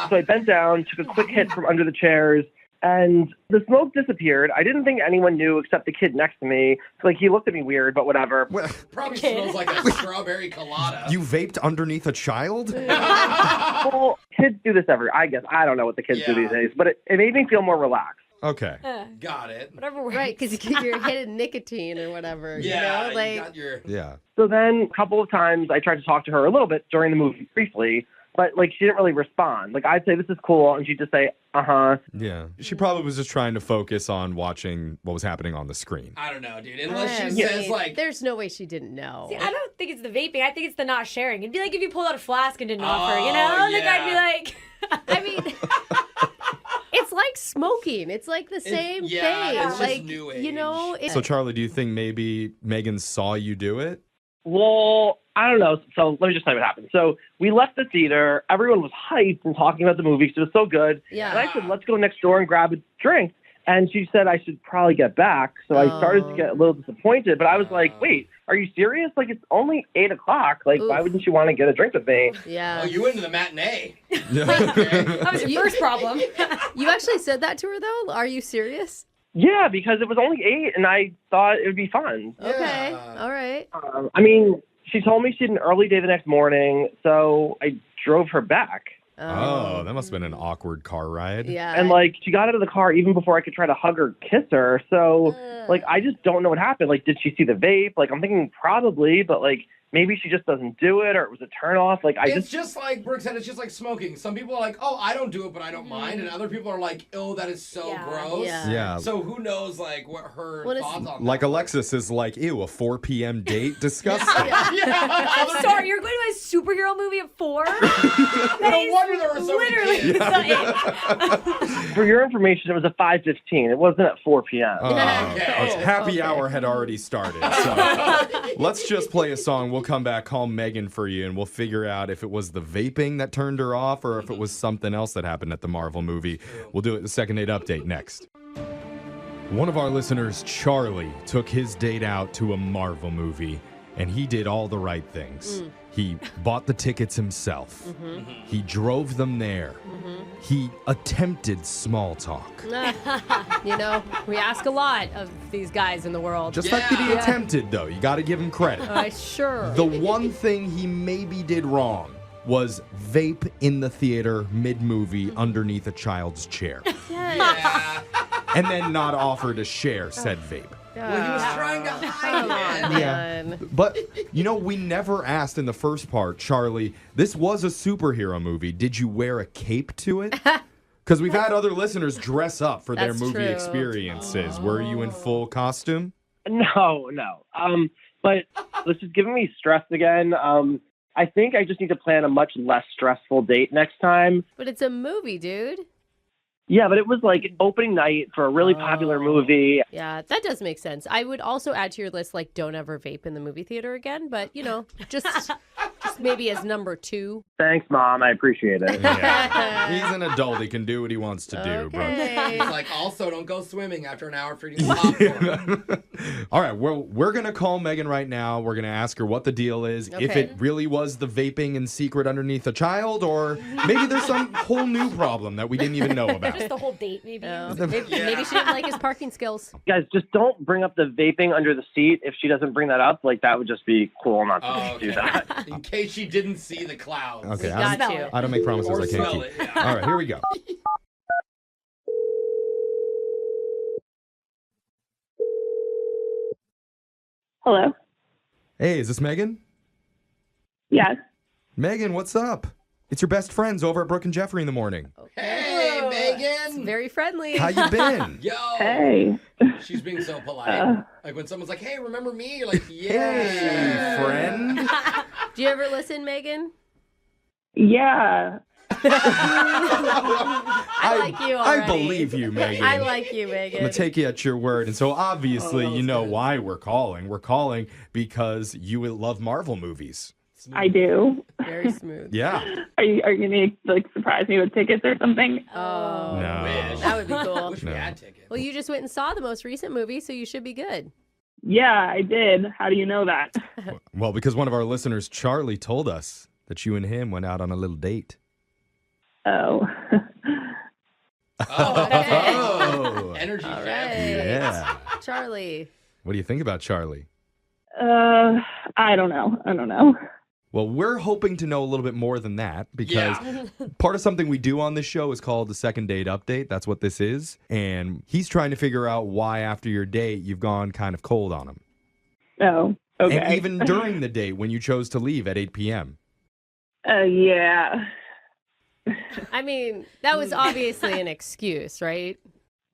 so I bent down, took a quick hit from under the chairs, and the smoke disappeared. I didn't think anyone knew except the kid next to me. He looked at me weird, but whatever. Probably smells like a strawberry colada. You vaped underneath a child? Well, kids do this I guess. I don't know what the kids do Yeah. these days, but it made me feel more relaxed. Okay. Got it. Whatever works. Right, because you're hitting nicotine or whatever. Yeah, You know? you got your. Yeah. So then a couple of times I tried to talk to her a little bit during the movie briefly, but she didn't really respond. I'd say, this is cool, and she'd just say, uh-huh. Yeah. She probably was just trying to focus on watching what was happening on the screen. I don't know, dude. Unless she I says, mean, there's no way she didn't know. See, I don't think it's the vaping. I think it's the not sharing. It'd be like if you pulled out a flask and didn't offer, Oh, I'd be yeah. like, I mean, it's like smoking. It's like the same yeah, thing. it's just like, new you know, age. it, So, Charlie, do you think maybe Megan saw you do it? Well, I don't know. So let me just tell you what happened. So we left the theater. Everyone was hyped and talking about the movie because it was so good. Yeah. And I said, let's go next door and grab a drink. And she said I should probably get back. So I started to get a little disappointed. But I was like, wait, are you serious? It's only 8 o'clock. Why Oof. wouldn't you want to get a drink with me? yeah. Oh, you went to the matinee. that was your first problem. You actually said that to her, though? Are you serious? Yeah, because it was only 8 and I thought it would be fun. Okay. Yeah. All right. I mean, she told me she had an early day the next morning. So I drove her back. Oh, that must have been an awkward car ride. Yeah. And she got out of the car even before I could try to hug her, kiss her. So I just don't know what happened. Did she see the vape? I'm thinking probably, but maybe she just doesn't do it, or it was a turn off. Like It's just like Brooke said, it's just like smoking. Some people are like, oh, I don't do it, but I don't mind. And other people are like, oh, that is so gross. Yeah. So who knows, like, what her thoughts on Like that. Alexis is like, ew, a 4 p.m. date? Disgusting. I'm sorry, you're going to a superhero movie at 4? No wonder there were so many kids. For your information, it was a 5:15. It wasn't at 4 p.m. Happy hour had already started. So let's just play a song. We'll come back, call Megan for you, and we'll figure out if it was the vaping that turned her off or if it was something else that happened at the Marvel movie. We'll do it the second date update next. One of our listeners, Charlie, took his date out to a Marvel movie, and he did all the right things. He bought the tickets himself. He drove them there. He attempted small talk. You know, we ask a lot of these guys in the world. Just like that he attempted, though. You got to give him credit. Sure. The one thing he maybe did wrong was vape in the theater mid-movie underneath a child's chair. And then not offer to share said vape. Well, he was trying to hide it. Yeah. But, you know, we never asked in the first part, Charlie, this was a superhero movie. Did you wear a cape to it? Because we've had other listeners dress up for their movie experiences. Were you in full costume? No. But this is giving me stress again. I think I just need to plan a much less stressful date next time. But it's a movie, dude. Yeah, but it was like opening night for a really popular movie. Yeah, that does make sense. I would also add to your list, like, don't ever vape in the movie theater again. But, you know, just maybe as number 2. Thanks, Mom. I appreciate it. Yeah. He's an adult. He can do what he wants to do, bro. He's like, also, don't go swimming after an hour for eating popcorn. All right, well, we're going to call Megan right now. We're going to ask her what the deal is, if it really was the vaping in secret underneath a child, or maybe there's some whole new problem that we didn't even know about. Just the whole date, maybe. Maybe she didn't like his parking skills. Guys, just don't bring up the vaping under the seat. If she doesn't bring that up, like, that would just be cool not to do that. In case she didn't see the clouds. Okay, I don't make promises I can't keep. Yeah. All right, here we go. Hello. Hey, is this Megan? Yes. Megan, what's up? It's your best friends over at Brooke and Jeffrey in the morning. Hey, Megan. It's very friendly. How you been? Yo. Hey. She's being so polite. Like when someone's like, hey, remember me? You're like, yeah. Hey, friend. Do you ever listen, Megan? Yeah. I like you already. I believe you, Megan. I like you, Megan. I'm going to take you at your word. And so obviously you know why we're calling. We're calling because you love Marvel movies. I do. Very smooth. Yeah. Are you going to like surprise me with tickets or something? Oh, no. That would be cool. Wish we had tickets. Well, you just went and saw the most recent movie, so you should be good. Yeah, I did. How do you know that? Well, because one of our listeners, Charlie, told us that you and him went out on a little date. Oh. Oh. Energy All right. Yeah. Charlie. What do you think about Charlie? I don't know. Well, we're hoping to know a little bit more than that because part of something we do on this show is called the second date update. That's what this is. And he's trying to figure out why after your date you've gone kind of cold on him. Oh, okay. And even during the date when you chose to leave at 8 p.m. Yeah. I mean, that was obviously an excuse, right?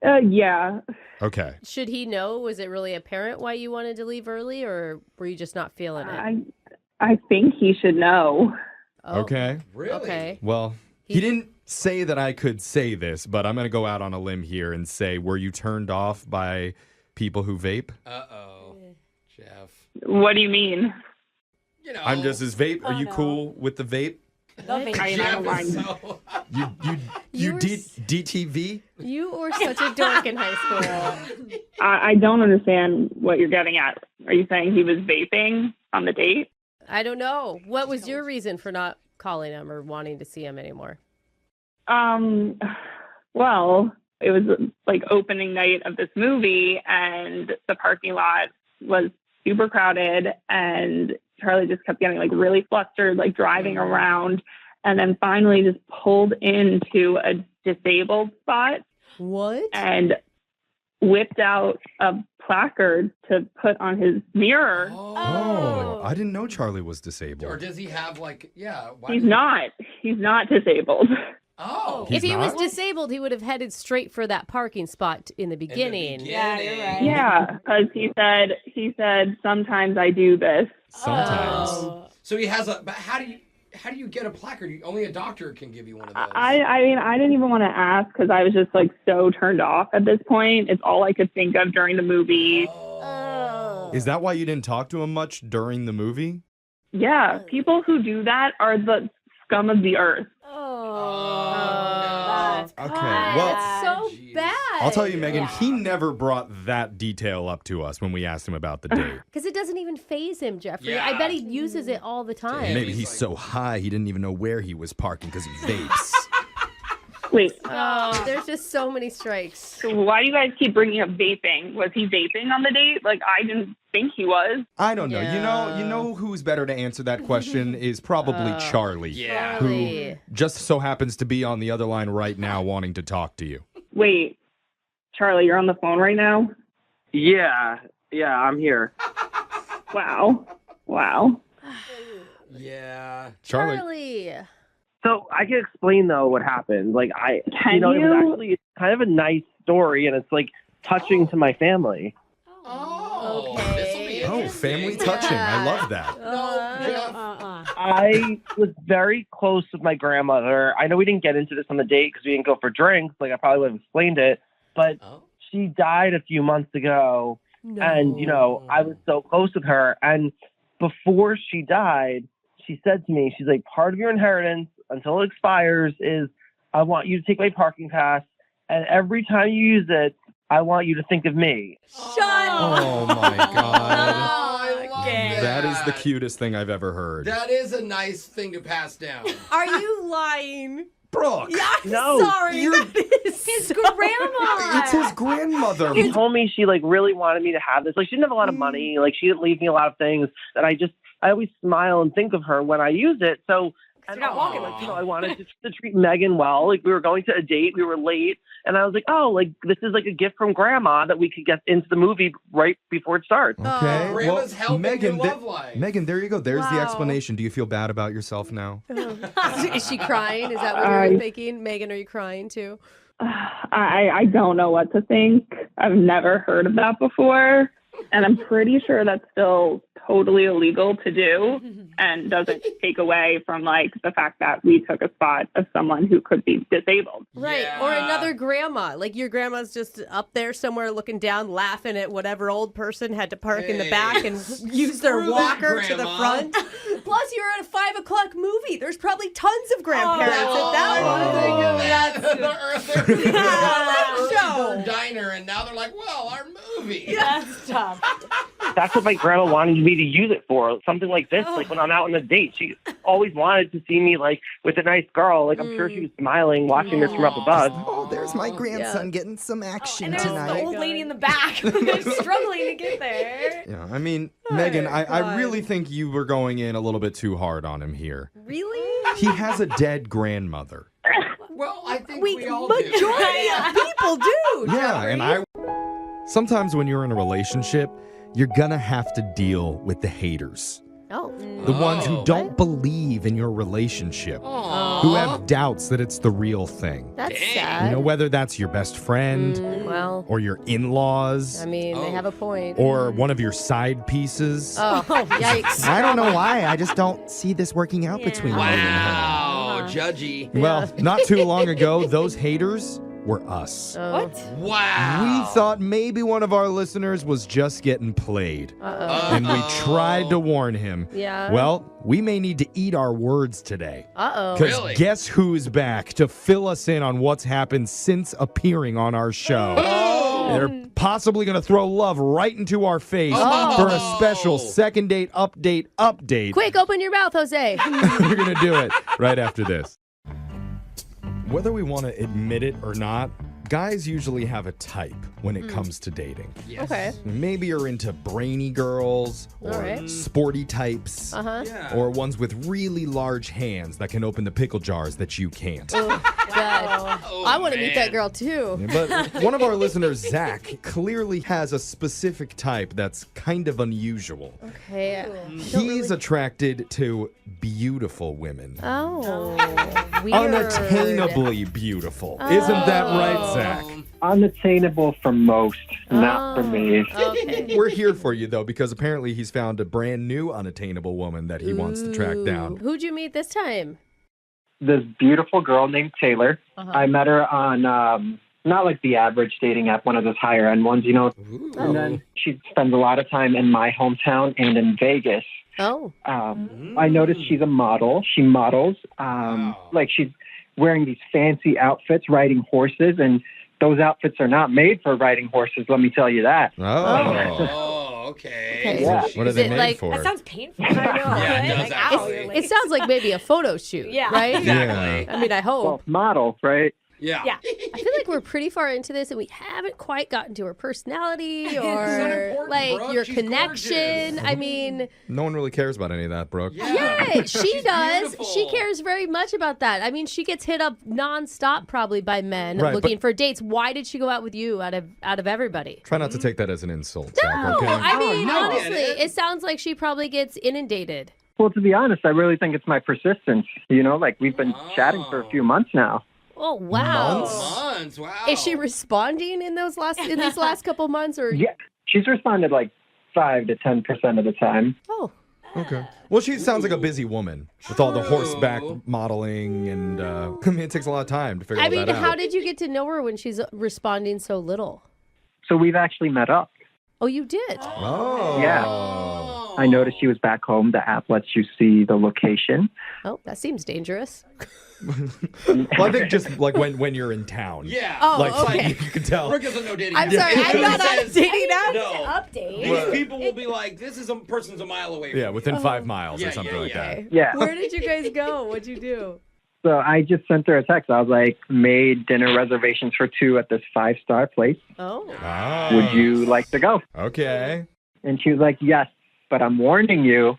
Yeah. Okay. Should he know? Was it really apparent why you wanted to leave early, or were you just not feeling it? I think he should know. Oh, Okay. Really? Okay. Well, he didn't say that I could say this, but I'm going to go out on a limb here and say, were you turned off by people who vape? Uh-oh. Jeff. What do you mean? You know. I'm just as vape. Are you cool with the vape? I don't mind. You DTV? You were such a dork in high school. I don't understand what you're getting at. Are you saying he was vaping on the date? I don't know. What was your reason for not calling him or wanting to see him anymore? Well, it was like opening night of this movie and the parking lot was super crowded and Charlie just kept getting like really flustered, like driving around and then finally just pulled into a disabled spot. What? And whipped out a placard to put on his mirror. Oh, I didn't know Charlie was disabled. Or does he have like, yeah. He's not. He's not disabled. Oh. If he was not? disabled, he would have headed straight for that parking spot in the beginning. Yeah, you're right. Yeah, because he said sometimes I do this. Sometimes. So he has but how do you get a placard? Only a doctor can give you one of those. I mean, I didn't even want to ask because I was just like so turned off at this point. It's all I could think of during the movie. Is that why you didn't talk to him much during the movie? Yeah, people who do that are the scum of the earth. Okay, well, That's so bad. I'll tell you, Megan, he never brought that detail up to us when we asked him about the date. Because it doesn't even faze him, Jeffrey. Yeah. I bet he uses it all the time. Maybe he's so high he didn't even know where he was parking because he vapes. Wait, Oh, there's just so many strikes. so why do you guys keep bringing up vaping? Was he vaping on the date? Like, I didn't think he was. I don't know. Yeah. You know who's better to answer that question is probably Charlie. Yeah. Who just so happens to be on the other line right now wanting to talk to you. Wait, Charlie, you're on the phone right now? Yeah, I'm here. Wow. Yeah. Charlie. So I can explain though what happened. Like Can it was you? actually kind of a nice story, and it's like touching to my family. Oh. Okay. This'll be Oh, interesting. family touching. I love that. No, Jeff. I was very close with my grandmother. I know we didn't get into this on the date because we didn't go for drinks. Like I probably would have explained it, but she died a few months ago, and I was so close with her. And before she died, she said to me, she's like, part of your inheritance until it expires is I want you to take my parking pass, and every time you use it, I want you to think of me. Shut up. Oh my God. I love That is the cutest thing I've ever heard. That is a nice thing to pass down. Are you lying? Brooke. Yeah, I'm No, sorry. you're- That is his grandma. It's his grandmother. She told me she like really wanted me to have this. Like she didn't have a lot of money. Like she didn't leave me a lot of things. And I always smile and think of her when I use it. So You're not walking with I wanted to treat Megan well. Like we were going to a date, we were late, and I was like, oh, like this is like a gift from Grandma that we could get into the movie right before it starts. Okay. Grandma's helping Megan, your love life. Megan, there you go. There's the Wow. explanation. Do you feel bad about yourself now? Is she crying? Is that what you're thinking? Megan, are you crying too? I don't know what to think. I've never heard of that before. And I'm pretty sure that's still totally illegal to do and doesn't take away from like the fact that we took a spot of someone who could be disabled. Right. Yeah. Or another grandma. Like your grandma's just up there somewhere looking down, laughing at whatever old person had to park in the Hey, back and use their screw that, walker to the Grandma. front. Plus, you're at a 5:00 movie. There's probably tons of grandparents Oh, at that one. The show. Early Bird Diner, and now they're like, well, our movie. That's tough. That's what my grandma wanted me to use it for. Something like this. Like when I'm out on a date, she always wanted to see me like with a nice girl. Like I'm sure she was smiling watching this from up above. Oh, there's my grandson getting some action And there's tonight. the old lady in the back who's struggling to get there. Yeah, I mean, Megan, I really think you were going in a little bit too hard on him here. Really? He has a dead grandmother. Well, I think we all Majority do. of people do. Yeah, and sometimes when you're in a relationship, you're gonna have to deal with the haters. Oh. The ones who don't believe in your relationship, who have doubts that it's the real thing. That's sad. You know, whether that's your best friend Well, or your in-laws I mean, they have a point. or one of your side pieces. Oh, yikes. I don't know why. I just don't see this working out between me and him. Wow, judgy. Well, not too long ago, those haters were us. What? Wow. We thought maybe one of our listeners was just getting played. And we tried to warn him. Yeah. Well, we may need to eat our words today. Uh-oh. Because Really? guess who's back to fill us in on what's happened since appearing on our show? They're possibly going to throw love right into our face for a special second date update. Quick, open your mouth, Jose. We're going to do it right after this. Whether we want to admit it or not, guys usually have a type when it comes to dating. Yes. Okay. Maybe you're into brainy girls or All right. sporty types Uh-huh. Yeah. or ones with really large hands that can open the pickle jars that you can't. God. Oh, I want to meet man. that girl too. But one of our listeners, Zach, clearly has a specific type that's kind of unusual. Okay. He's attracted to beautiful women. Oh, weird. Unattainably beautiful. Isn't that right, Zach? Unattainable for most, not for me. Okay. We're here for you, though, because apparently he's found a brand new unattainable woman that he wants to track down. Who'd you meet this time? This beautiful girl named Taylor. Uh-huh. I met her on not like the average dating app, one of those higher end ones, you know. And then she spends a lot of time in my hometown and in Vegas. Oh. I noticed she's a model. She models. Like she's wearing these fancy outfits, riding horses, and those outfits are not made for riding horses, let me tell you that. Oh, okay. Yeah. What are they made for? That sounds painful. I know. Yeah, it does Like, actually. ow, It sounds like maybe a photo shoot, Yeah. right? Exactly. I mean, I hope. Well, model, right? Yeah. Yeah. I feel like we're pretty far into this and we haven't quite gotten to her personality It's not or important, like Brooke. your She's connection. gorgeous. I mean, No one really cares about any of that, Brooke. yeah, she She's does. beautiful. She cares very much about that. I mean, she gets hit up nonstop probably by men Right, looking but- for dates. Why did she go out with you out of everybody? Try not to take that as an insult, Zach, No, okay? I mean, no. honestly, I get it. it sounds like she probably gets inundated. Well, to be honest, I really think it's my persistence. You know, like we've been chatting for a few months now. Oh wow! Months. Wow. Is she responding in these last couple months or? Yeah, she's responded like 5 to 10% of the time. Oh. Okay. Well, she sounds like a busy woman with all the horseback modeling, and I mean, it takes a lot of time to figure I all mean, that out. how did you get to know her when she's responding so little? So we've actually met up. Oh, you did. Oh. Yeah. I noticed she was back home. The app lets you see the location. Oh, that seems dangerous. Well, I think just like when you're in town. Yeah. Oh, Like okay. you can tell. Brooke doesn't know dating. I'm sorry, I'm not on Says, dating apps. No. Update. These people will be like, this is a person's a mile away from Yeah, within 5 miles Yeah, or something yeah, like yeah. that. Yeah. Where did you guys go? What'd you do? So I just sent her a text. I was like, made dinner reservations for 2 at this 5-star place. Oh. Oh. Would you like to go? Okay. And she was like, yes, but I'm warning you,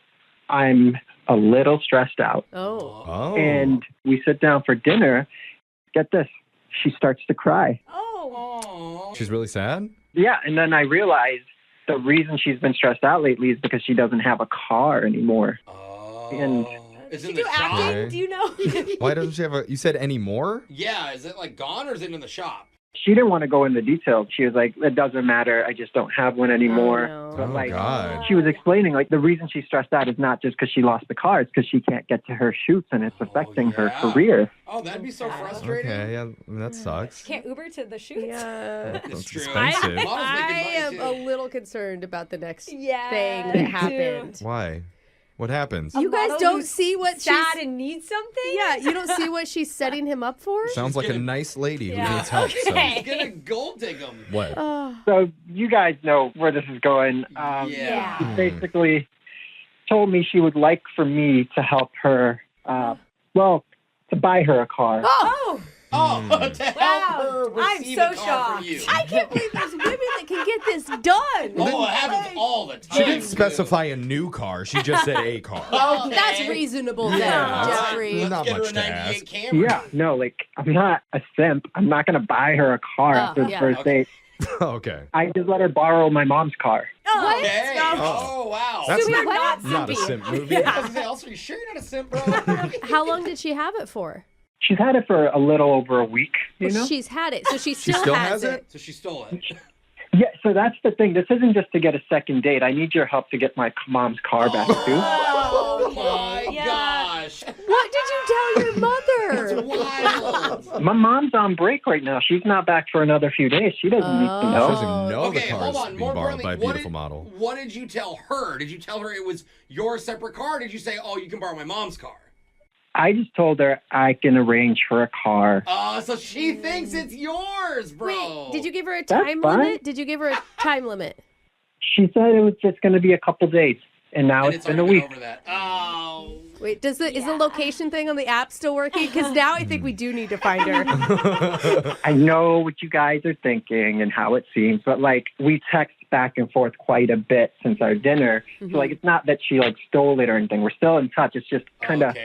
I'm a little stressed out. Oh. Oh. And we sit down for dinner. Get this. She starts to cry. Oh. She's really sad? Yeah. And then I realized the reason she's been stressed out lately is because she doesn't have a car anymore. Oh. And It's She in do the shop. acting? Okay. Do you know? Why doesn't she have a... You said any more? Yeah, is it like gone or is it in the shop? she didn't want to go into details. She was like, it doesn't matter. I just don't have one anymore. Oh, no. But like, God. she was explaining, like, the reason she's stressed out is not just because she lost the car. It's because she can't get to her shoots and it's affecting her yeah. career. Oh, that'd be so frustrating. Okay, yeah, I mean, that sucks. Can't Uber to the shoots. Yeah. It's That's true. expensive. Mom's I making am money, a too. little concerned about the next Yeah, thing me that too. happened. Why? What happens? You guys model don't who's see what sad she's... and needs something? Yeah, you don't see what she's setting him up for? Sounds like a nice lady Yeah. who needs help. Okay. He's gonna gold dig him. So. What? Oh. So you guys know where this is going. Yeah. She basically told me she would like for me to help her, to buy her a car. Oh, Oh, to help Wow. her I'm receive so a car shocked. from you. I can't believe there's women that can get this done. Oh, it happens all the time. She didn't specify a new car. She just said a car. Oh, that's reasonable then, Yeah. Jeffrey. Let's Not get her much a to 98 ask. Camry. Yeah, no, like, I'm not a simp. I'm not going to buy her a car after the yeah. first Okay. date. Okay. I just let her borrow my mom's car. What? Okay. Oh. Oh, wow. That's we are not not a simpy. simp movie. I was gonna say, also, are you sure you're not a simp, bro? How long did she have it for? She's had it for a little over a week, you know? She's had it, so she She still, still has has it? So she stole it. Yeah, so that's the thing. This isn't just to get a second date. I need your help to get my mom's car back, too. Oh my Yeah. gosh. What did you tell your mother? Wild. My mom's on break right now. She's not back for another few days. She doesn't need to She know. doesn't even know Okay, the hold car's on. being More borrowed by a importantly, beautiful model. what did you tell her? Did you tell her it was your separate car? Or did you say, oh, you can borrow my mom's car? I just told her I can arrange for a car. So she thinks it's yours, bro. Wait, did you give her a That's time fine. limit? Did you give her a time limit? She said it was just going to be a couple days, and now And it's been a already week. over that. Oh. Wait, is the location thing on the app still working? Because now I think we do need to find her. I know what you guys are thinking and how it seems, but like we text back and forth quite a bit since our dinner. Mm-hmm. So, like, it's not that she, like, stole it or anything. We're still in touch. It's just kind of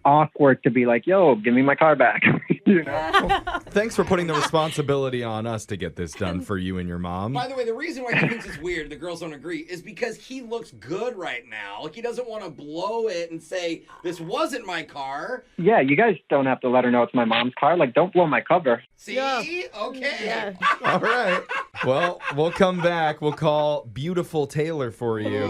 awkward to be like, yo, give me my car back. You know? Thanks for putting the responsibility on us to get this done for you and your mom. By the way, the reason why he thinks it's weird, the girls don't agree, is because he looks good right now. Like, he doesn't want to blow it and say, this wasn't my car. Yeah, you guys don't have to let her know it's my mom's car. Like, don't blow my cover. See? Okay. Yeah. All right. Well, we'll come back. We'll call beautiful Taylor for you.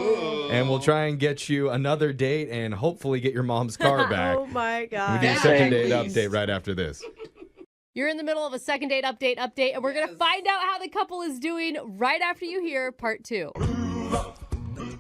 And we'll try and get you another date and hopefully get your mom's car back. Oh my We God. do a second date update right after this. You're in the middle of a second date update, and we're going to find out how the couple is doing right after you hear part 2.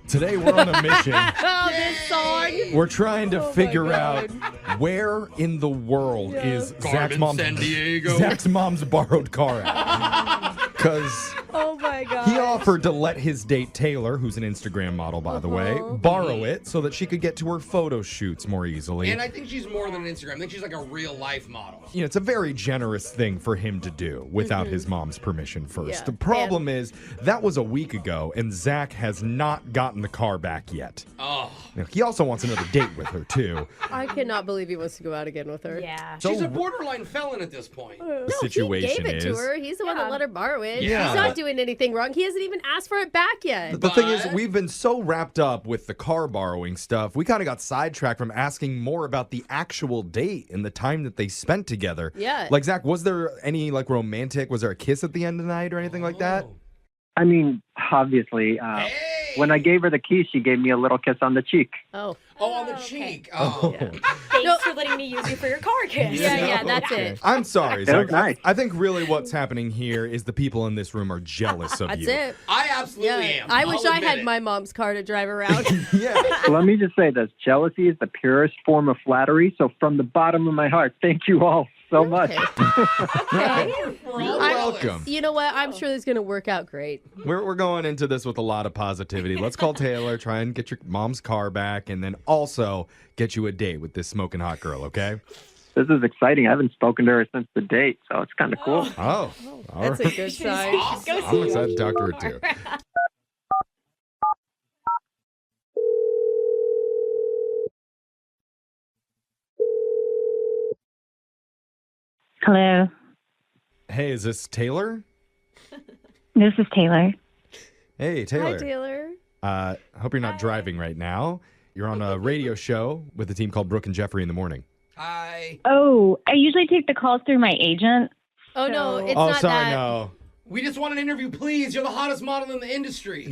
Today we're on a mission. Oh, this song. We're trying to figure out where in the world is Zach's mom's borrowed car at. Because Oh my God. he offered to let his date Taylor, who's an Instagram model by the way, borrow it so that she could get to her photo shoots more easily. And I think she's more than an Instagram. I think she's like a real life model. You know, it's a very generous thing for him to do without his mom's permission first. Yeah. The problem is that was a week ago, and Zach has not gotten the car back yet. Oh. Now, he also wants another date with her, too. I cannot believe he wants to go out again with her. Yeah. She's a borderline felon at this point. The situation he gave it is... to her. He's the one that let her borrow it. Yeah. He's not doing anything wrong. He hasn't even asked for it back yet. The thing is, we've been so wrapped up with the car borrowing stuff, we kind of got sidetracked from asking more about the actual date and the time that they spent together. Yeah. Like, Zach, was there any, like, romantic, was there a kiss at the end of the night or anything like that? I mean, obviously, when I gave her the keys, she gave me a little kiss on the cheek. Oh. Oh, on the cheek. Oh. Yeah. Thanks for letting me use you for your car kiss. Yeah, that's it. I'm sorry, That was Zach. nice. I think really what's happening here is the people in this room are jealous of That's you. it. I absolutely am. I wish I'll I admit had it. my mom's car to drive around. Yeah. So let me just say this. Jealousy is the purest form of flattery. So from the bottom of my heart, thank you all so much. Okay. You're welcome. You know what? I'm sure this is going to work out great. We're going into this with a lot of positivity. Let's call Taylor, try and get your mom's car back, and then also get you a date with this smoking hot girl, okay? This is exciting. I haven't spoken to her since the date, so it's kind of cool. Oh, all That's right. a good sign. I'm excited to talk to her, too. Hello, Hey, is this Taylor? this is Taylor. Hey, Taylor. Hi, Taylor. I hope you're not driving right now. You're on a radio show with a team called Brooke and Jeffrey in the morning. Hi. Oh, I usually take the calls through my agent. Oh, no, it's Oh, not sorry, that. no. We just want an interview, please. You're the hottest model in the industry.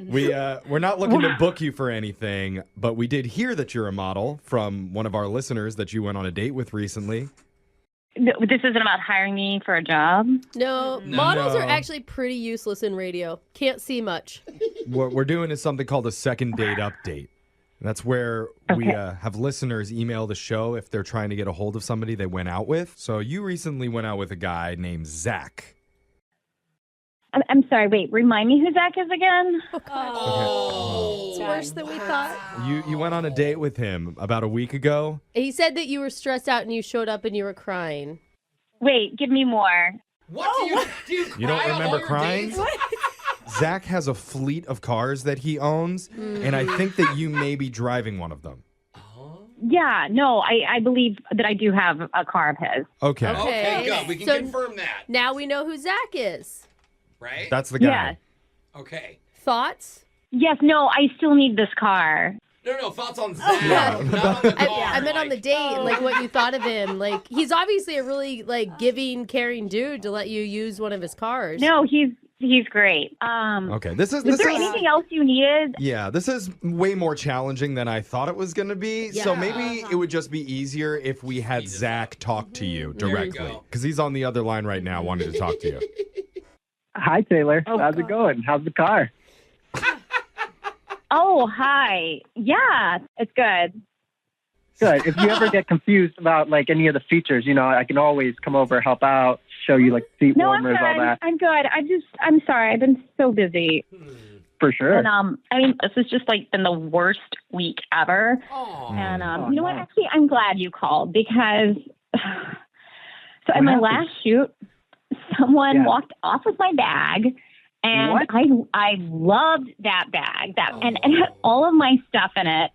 We're not looking to book you for anything, but we did hear that you're a model from one of our listeners that you went on a date with recently. This isn't about hiring me for a job. No, models are actually pretty useless in radio. Can't see much. What we're doing is something called a second date update. That's where we have listeners email the show if they're trying to get a hold of somebody they went out with. So you recently went out with a guy named Zach. I'm sorry, wait, remind me who Zach is again? It's worse than we thought. You went on a date with him about a week ago. He said that you were stressed out and you showed up and you were crying. Wait, give me more. What do you You don't cry on all remember your crying? dates? Zach has a fleet of cars that he owns, and I think that you may be driving one of them. Yeah, no, I believe that I do have a car of his. Okay. Okay, good. We can So- confirm that, Now we know who Zach is. right? That's the guy. Yes. Okay. Thoughts? Yes, no, I still need this car. No, thoughts on Zach. Yeah. Not on the car. I meant on the date, like what you thought of him. Like he's obviously a really like giving, caring dude to let you use one of his cars. No, he's great. Okay. This is Was there anything else you needed? Yeah, this is way more challenging than I thought it was going to be. So maybe it would just be easier if we had Zach talk to you directly. go. Because he's on the other line right now wanting to talk to you. Hi, Taylor. How's it going? How's the car? Oh, hi. Yeah, it's good. Good. If you ever get confused about like any of the features, you know, I can always come over, help out, show you like seat No, I'm warmers, good. all that. I'm good. I'm sorry. I've been so busy. For sure. And I mean, this has just like been the worst week ever. And you know what? Actually, I'm glad you called because so at my last shoot, someone walked off with my bag And What? I loved that bag. And it had all of my stuff in it.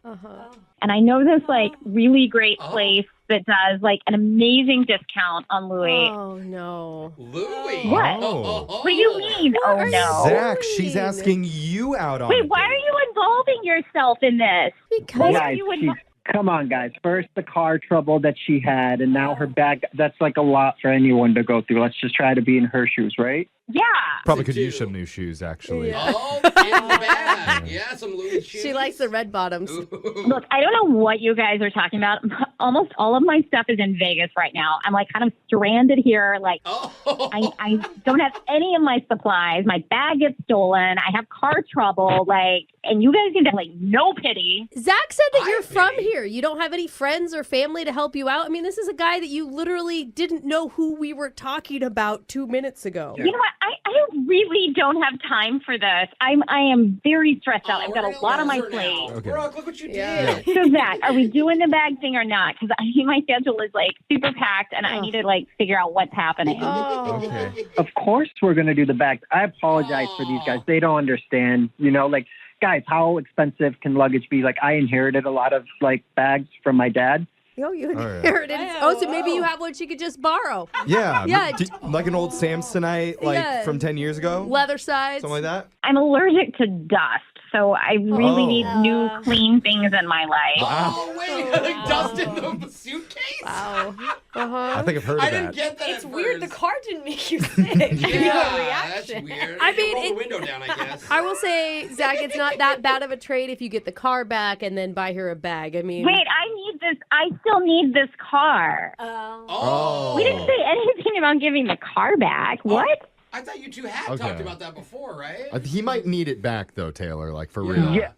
And I know this like really great place that does like an amazing discount on Louis. Oh no. Louis. What? Oh. What do you mean? Oh no. Zach, she's asking you out on Wait, a why date. are you involving yourself in this? Because Why are Guys, you she's- come on, guys. First, the car trouble that she had, and now her bag. That's like a lot for anyone to go through. Let's just try to be in her shoes, right? Yeah. Probably could use some new shoes, actually. Oh, in the bag. Yeah, some Louis shoes. she likes the red bottoms. Look, I don't know what you guys are talking about. Almost all of my stuff is in Vegas right now. I'm like kind of stranded here. Like I don't have any of my supplies. My bag gets stolen. I have car trouble. Like, and you guys get like no pity. Zach said that you're from here. You don't have any friends or family to help you out. I mean, this is a guy that you literally didn't know who we were talking about 2 minutes ago. You know what? I really don't have time for this. I am very stressed out. I've got a lot on my plate. Okay. Brooke, look what you Yeah. did. So Zach, are we doing the bag thing or not? Because my schedule is like super packed, and I need to like figure out what's happening. Okay. Of course, we're going to do the bag. I apologize for these guys. They don't understand. You know, like, guys, how expensive can luggage be? Like, I inherited a lot of like bags from my dad. Oh, you All right. inherited. Oh, so maybe you have one she could just borrow. Yeah. Yeah. Like an old Samsonite, like Yeah. from 10 years ago? Leather sides. Something like that? I'm allergic to dust, so I really Oh. need new clean things in my life. Oh, wait, like dust in the suitcase? Wow. Uh-huh. I think I've heard of I didn't that. get that It's at weird. first. The car didn't make you sick. Yeah, that's weird. I mean, roll the it- window down, I guess. I will say, Zach, it's not that bad of a trade if you get the car back and then buy her a bag. I mean, Wait, I need this. I still need this car. Oh. We didn't say anything about giving the car back. What? I thought you two had Okay. talked about that before, right? He might need it back, though, Taylor, like for real. Yeah.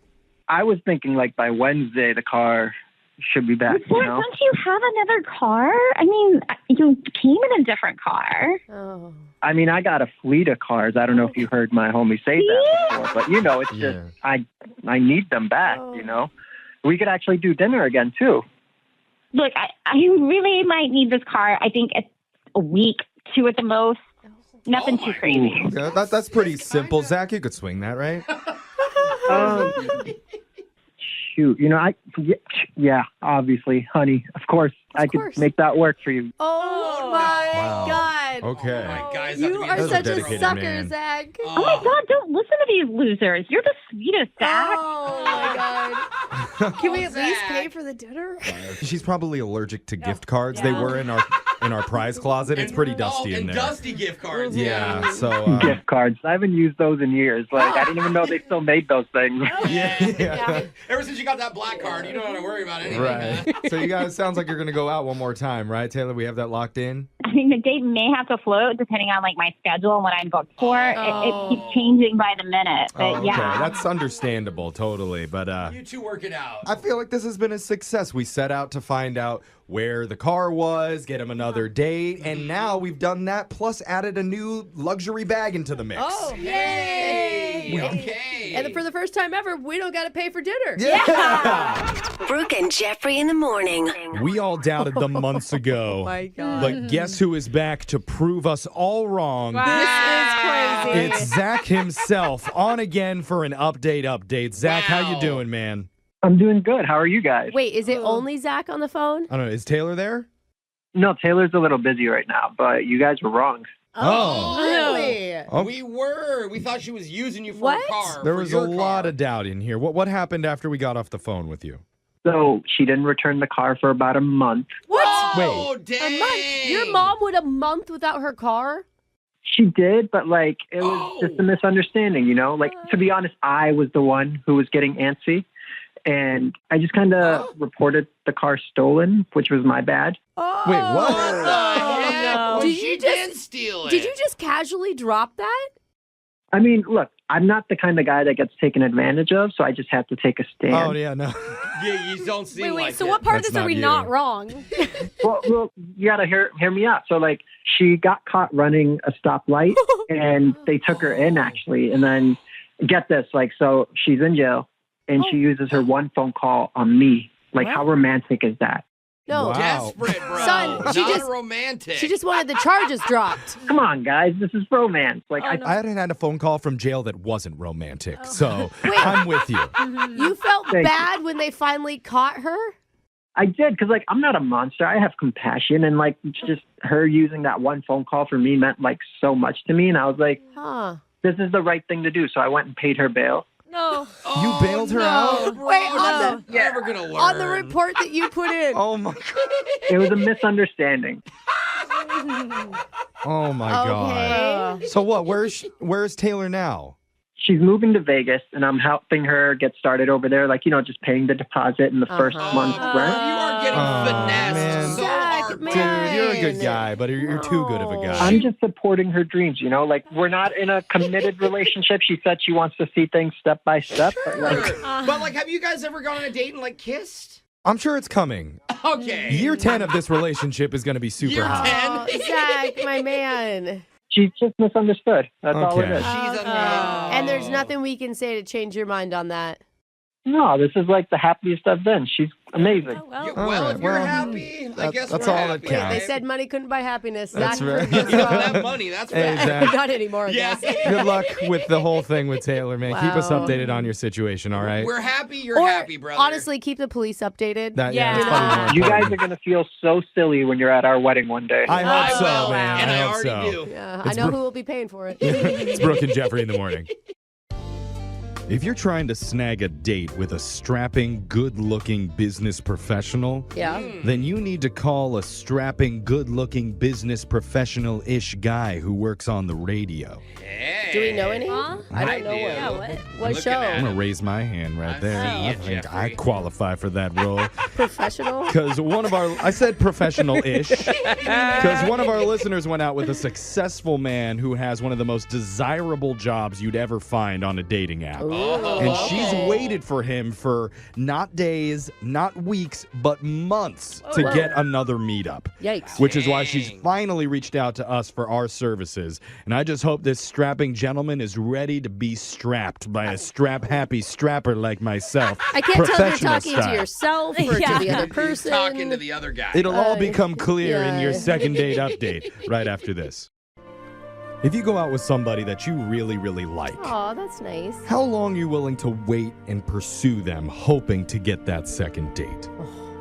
I was thinking like by Wednesday the car should be back. You know? Don't you have another car? I mean, you came in a different car. Oh. I mean, I got a fleet of cars. I don't know if you heard my homie say that before, but you know, it's just I need them back. You know, we could actually do dinner again too. Look, I really might need this car. I think it's a week, 2 at the most. Nothing too crazy. Okay, that's pretty simple. Zach, you could swing that, right? Shoot, you know, yeah, obviously, honey. Of course, I could make that work for you. Oh my Wow. God. Okay. Oh, guys, You are That's a such a dedicated sucker, man. Zach. Oh my God, don't listen to these losers. You're the sweetest, Zach. Oh my God. Can we at least pay for the dinner? She's probably allergic to gift cards. They were in our prize closet. It's pretty dusty in and there. dusty gift cards. Yeah, so Gift cards. I haven't used those in years. Like, I didn't even know they still made those things. Yeah. Ever since you got that black card, you don't have to worry about anything. right. So you guys sounds like you're gonna go out one more time, right, Taylor? We have that locked in. I mean, the date may have to float depending on like my schedule and what I'm booked for. It keeps changing by the minute, but Okay, yeah. that's understandable, totally. But You two work it out. I feel like this has been a success. We set out to find out where the car was, get him another date, and now we've done that, plus added a new luxury bag into the mix. Oh, Yay! yay. Okay. And for the first time ever, we don't got to pay for dinner. Brooke and Jeffrey in the morning. We all doubted them months ago. Oh my God. But guess who is back to prove us all wrong? This is crazy. It's Zach himself on again for an update. Zach, how you doing, man? I'm doing good. How are you guys? Wait, is it only Zach on the phone? I don't know. Is Taylor there? No, Taylor's a little busy right now, but you guys were wrong. Oh. Really? Oh. We thought she was using you for What? a car. There for was a your lot car. of doubt in here. What happened after we got off the phone with you? So she didn't return the car for about a month. What? Oh, dang. A month? Your mom went a month without her car? She did, but like it was just a misunderstanding, you know? Like, to be honest, I was the one who was getting antsy. And I just kind of reported the car stolen, which was my bad. Oh. Wait, what? no. Did you just steal it? Did you just casually drop that? I mean, look, I'm not the kind of guy that gets taken advantage of, so I just had to take a stand. Oh, yeah, no. Yeah, you don't seem Wait, like so it. what part That's of this are not we you. not wrong? Well, you gotta hear me out. So, like, she got caught running a stoplight, and they took her in, actually. And then, get this, like, so she's in jail, and she uses her one phone call on me. Like, how romantic is that? No. Wow. Desperate, bro. Son, she Not just- romantic. She just wanted the charges dropped. Come on, guys. This is romance. Like, I hadn't had a phone call from jail that wasn't romantic, so I'm with you. You felt Thank you. bad when they finally caught her? I did, because, like, I'm not a monster. I have compassion, and, like, just her using that one phone call for me meant, like, so much to me, and I was like, Huh. this is the right thing to do, so I went and paid her bail. No. You bailed her out? Bro, Wait, no. Never gonna learn. On the report that you put in. Oh, my God. It was a misunderstanding. Oh, my God. Okay. So what? Where's Taylor now? She's moving to Vegas, and I'm helping her get started over there, like, just paying the deposit and the first month's You rent. are getting finessed man. so Zach, hard, bro. Dude, you're a good guy, but you're too good of a guy. I'm just supporting her dreams, like, we're not in a committed relationship. She said she wants to see things step by step. But, like, Sure. But, like, have you guys ever gone on a date and, like, kissed? I'm sure it's coming. Okay. Year 10 of this relationship is going to be super Year hot. 10? Oh, Zach, my man. she's just misunderstood. That's all it Okay. is. She's a And there's nothing we can say to change your mind on that. No, this is like the happiest I've been. She's amazing. Well, Well, right, if you're well, happy, I guess that's we're all that happy. counts. They said money couldn't buy happiness. That's Zach right. proved us You don't wrong. have money, that's Hey, right. Zach. Not anymore, I Yeah. guess. Good luck with the whole thing with Taylor, man. Keep us Wow. updated on your situation, all right? We're happy, you're Or, happy, brother. honestly, keep the police updated. That, Yeah. that's probably more You guys important. are going to feel so silly when you're at our wedding one day. I I hope so, will, man. and I hope already so. do. Yeah, I It's know Bro- who will be paying for it. It's Brooke and Jeffrey in the morning. If you're trying to snag a date with a strapping, good-looking business professional, Yeah. then you need to call a strapping, good-looking business professional-ish guy who works on the radio. Hey. Do we know any? Huh? I don't I know do. one. Yeah, what? What Looking show? at I'm going to raise my hand right I there. see I you, think Jeffrey. I qualify for that role. Professional? Because I said professional-ish, because one of our listeners went out with a successful man who has one of the most desirable jobs you'd ever find on a dating app. And she's waited for him for not days, not weeks, but months to Whoa. get another meetup. Yikes. Which is why she's Dang. finally reached out to us for our services. And I just hope this strapping gentleman is ready to be strapped by a strap-happy strapper like myself. I can't tell if you're Professional talking style. to yourself or Yeah. to the other He's person. talking to the other guy. It'll all Uh, become clear in your yeah. second date update right after this. If you go out with somebody that you really, really like, Aw, that's nice. how long are you willing to wait and pursue them, hoping to get that second date?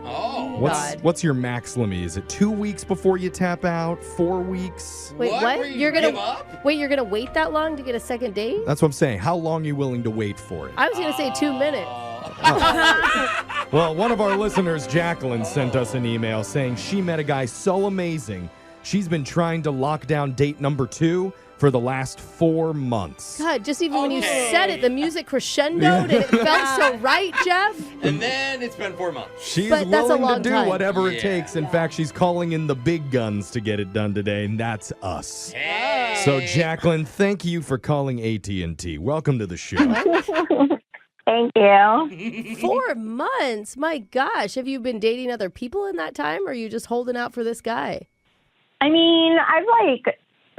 Oh. God. What's your max limit? Is it 2 weeks before you tap out? 4 weeks? Wait, what? Were you You're gonna give up? wait? You're gonna wait that long to get a second date? That's what I'm saying. How long are you willing to wait for it? I was gonna say 2 minutes. Well, one of our listeners, Jacqueline, sent us an email saying she met a guy so amazing, she's been trying to lock down date number 2 for the last 4 months. God, just even when you Okay. said it, the music crescendoed and it felt so right, Jeff. And then it's been 4 months. She's But that's a willing to long do time. whatever it Yeah. takes. In fact, she's calling in the big guns to get it done today, and that's us. Hey. So, Jacqueline, thank you for calling AT&T. Welcome to the show. Thank you. 4 months. My gosh, have you been dating other people in that time, or are you just holding out for this guy? I mean, I've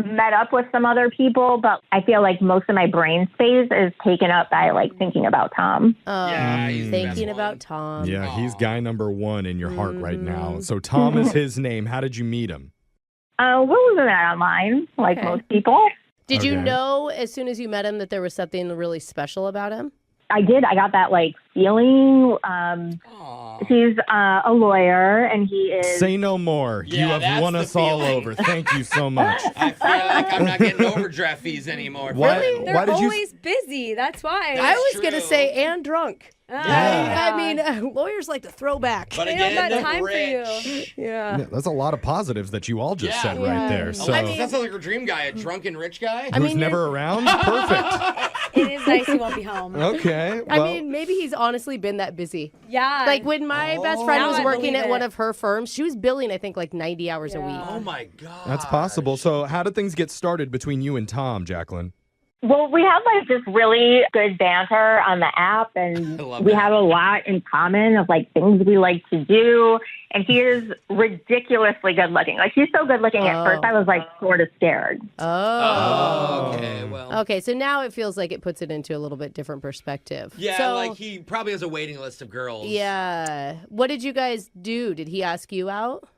met up with some other people, but I feel like most of my brain space is taken up by thinking about Tom. Yeah, he's the best Thinking one. about Tom. Yeah, he's guy number 1 in your heart right Mm-hmm. now. So, Tom is his name. How did you meet him? What was that online, like Okay. most people? Did you Okay. know as soon as you met him that there was something really special about him? I did. I got that feeling. Aw. He's a lawyer, and he is. Say no more. Yeah, you have that's won the us all feeling. over. Thank you so much. I feel like I'm not getting overdraft fees anymore. Why- Really? They're Why did you? always busy. That's why. I was true. going to say, and drunk. Yeah. I mean, lawyers like to throw back. But They again, don't got the time for rich. you. Yeah. Yeah, that's a lot of positives that you all just Yeah. said right there. Yeah. So, I mean, that sounds like your dream guy, a drunken rich guy. I who's mean, never around? Perfect. It is nice he won't be home. Okay. I Well, mean, maybe he's honestly been that busy. Yeah. Like when my best friend Now was I working believe at one it. of her firms, she was billing, I think, 90 hours a week. Oh my god. that's possible. So, how did things get started between you and Tom, Jacqueline? Well, we have like just really good banter on the app, and we have a lot in common of like things we like to do. And he is ridiculously good looking. Like he's so good looking at first I was like sort of scared. Okay, well. Okay, so now it feels like it puts it into a little bit different perspective. Yeah, so, like he probably has a waiting list of girls. Yeah. What did you guys do? Did he ask you out?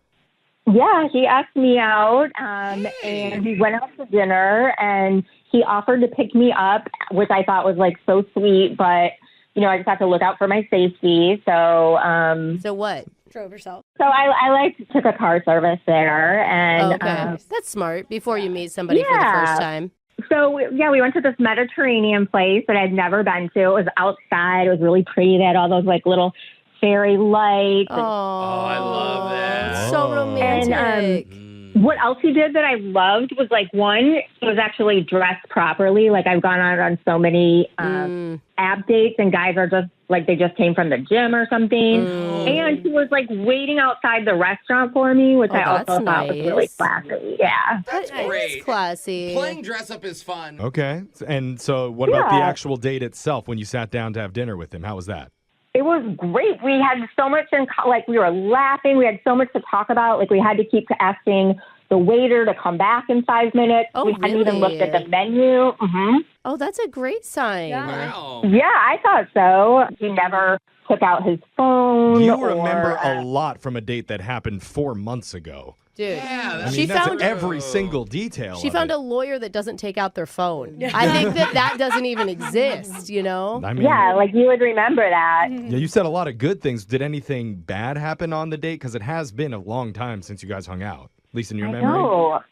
Yeah, he asked me out, and we went out to dinner, and he offered to pick me up, which I thought was like so sweet, but I just have to look out for my safety. So, so what? Drove yourself. So I like took a car service there, and okay, that's smart before you meet somebody for the first time. So we went to this Mediterranean place that I'd never been to. It was outside. It was really pretty. They had all those like little fairy lights. Oh, I love that. So romantic. And what else he did that I loved was like one, he was actually dressed properly. Like I've gone out on so many app dates and guys are just like they just came from the gym or something. And he was like waiting outside the restaurant for me, which I also thought was really classy. Yeah. That's great. Classy. Playing dress up is fun. Okay. And so what about the actual date itself when you sat down to have dinner with him? How was that? It was great. We had so much like we were laughing. We had so much to talk about. Like we had to keep asking the waiter to come back in 5 minutes. Oh, we hadn't even looked at the menu. Mm-hmm. Oh, that's a great sign. Wow. Yeah, I thought so. He never took out his phone. You remember a lot from a date that happened 4 months ago. Dude, I mean, that's every single detail. She found a lawyer that doesn't take out their phone. I think that doesn't even exist, I mean, yeah, like you would remember that. Yeah, you said a lot of good things. Did anything bad happen on the date? Because it has been a long time since you guys hung out, at least in your memory. No.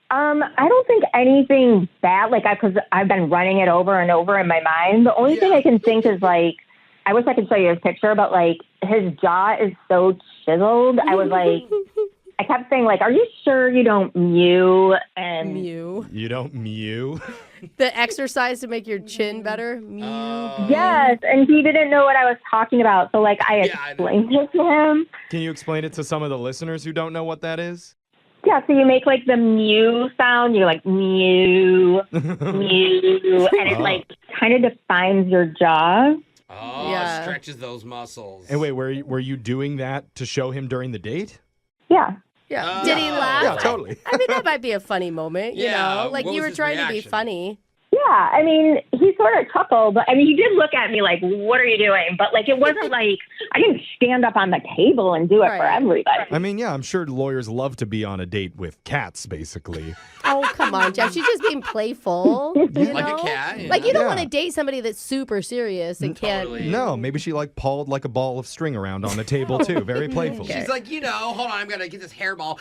I don't think anything bad, because I've been running it over and over in my mind. The only thing I can think is, like, I wish I could show you his picture, but, like, his jaw is so chiseled. I was like, I kept saying, like, are you sure you don't mew? And mew. You don't mew? The exercise to make your chin better? Mew. Yes, and he didn't know what I was talking about. So, like, I explained it to him. Can you explain it to some of the listeners who don't know what that is? Yeah, so you make, like, the mew sound. You're like, mew, mew. And it, like, kind of defines your jaw. Oh, it stretches those muscles. And wait, were you doing that to show him during the date? Yeah. Yeah. Did he laugh? Yeah, totally. I mean, that might be a funny moment, you know? Like, you were trying to be funny. Yeah, I mean, he sort of chuckled, but I mean, he did look at me like, what are you doing? But like, it wasn't like, I didn't stand up on the table and do it for everybody. I mean, yeah, I'm sure lawyers love to be on a date with cats, basically. Oh, come on, Jeff. She's just being playful. You like know? a cat. Yeah. Like, you don't want to date somebody that's super serious and can't. No, maybe she like pawed like a ball of string around on the table, too. Very playful. She's like, hold on, I'm going to get this hairball.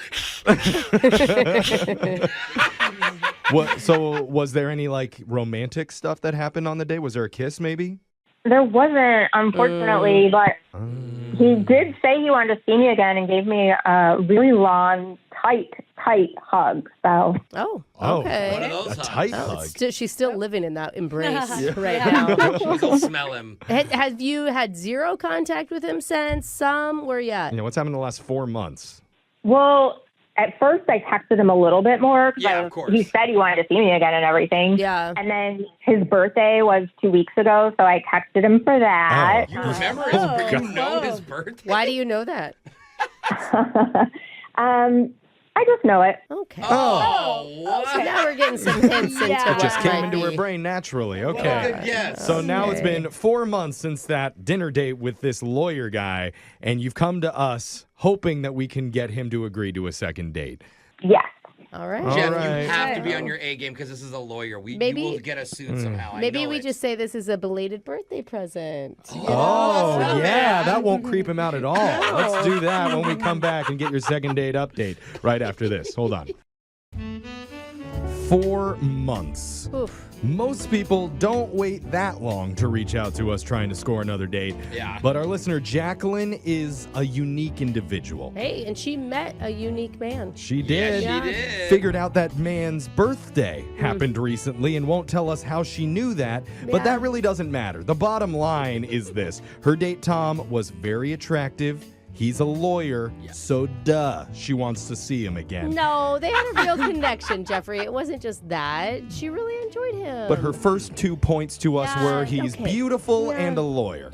So was there any like romantic stuff that happened on the day? Was there a kiss maybe? There wasn't, unfortunately, but he did say he wanted to see me again and gave me a really long, tight hug. So. Oh, okay. One of those a tight hug. She's still living in that embrace right now. now. She's going to smell him. Have you had zero contact with him since? Some? Where you at? Yeah, what's happened in the last 4 months? Well, at first I texted him a little bit more. Of course. He said he wanted to see me again and everything. Yeah. And then his birthday was 2 weeks ago, so I texted him for that. You remember his birthday? You know his birthday? Why do you know that? I just know it. Okay. Oh, so now we're getting some hints into It just what came might into her be. brain naturally. Okay. Good guess. So now it's been 4 months since that dinner date with this lawyer guy, and you've come to us hoping that we can get him to agree to a second date. Yes. All right. Jeff, All right. you have to be on your A game because this is a lawyer. You will get a suit somehow. Maybe we just say this is a belated birthday present. Oh, yeah. That won't creep him out at all. Let's do that when we come back and get your second date update right after this. Hold on. 4 months. Oof. Most people don't wait that long to reach out to us trying to score another date. Yeah. But our listener, Jacqueline, is a unique individual. Hey, and she met a unique man. She did. Yeah, she did. Figured out that man's birthday happened recently and won't tell us how she knew that, but that really doesn't matter. The bottom line is this. Her date, Tom, was very attractive. He's a lawyer, so duh, she wants to see him again. No, they had a real connection, Jeffrey. It wasn't just that. She really enjoyed him. But her first 2 points to us were he's beautiful and a lawyer.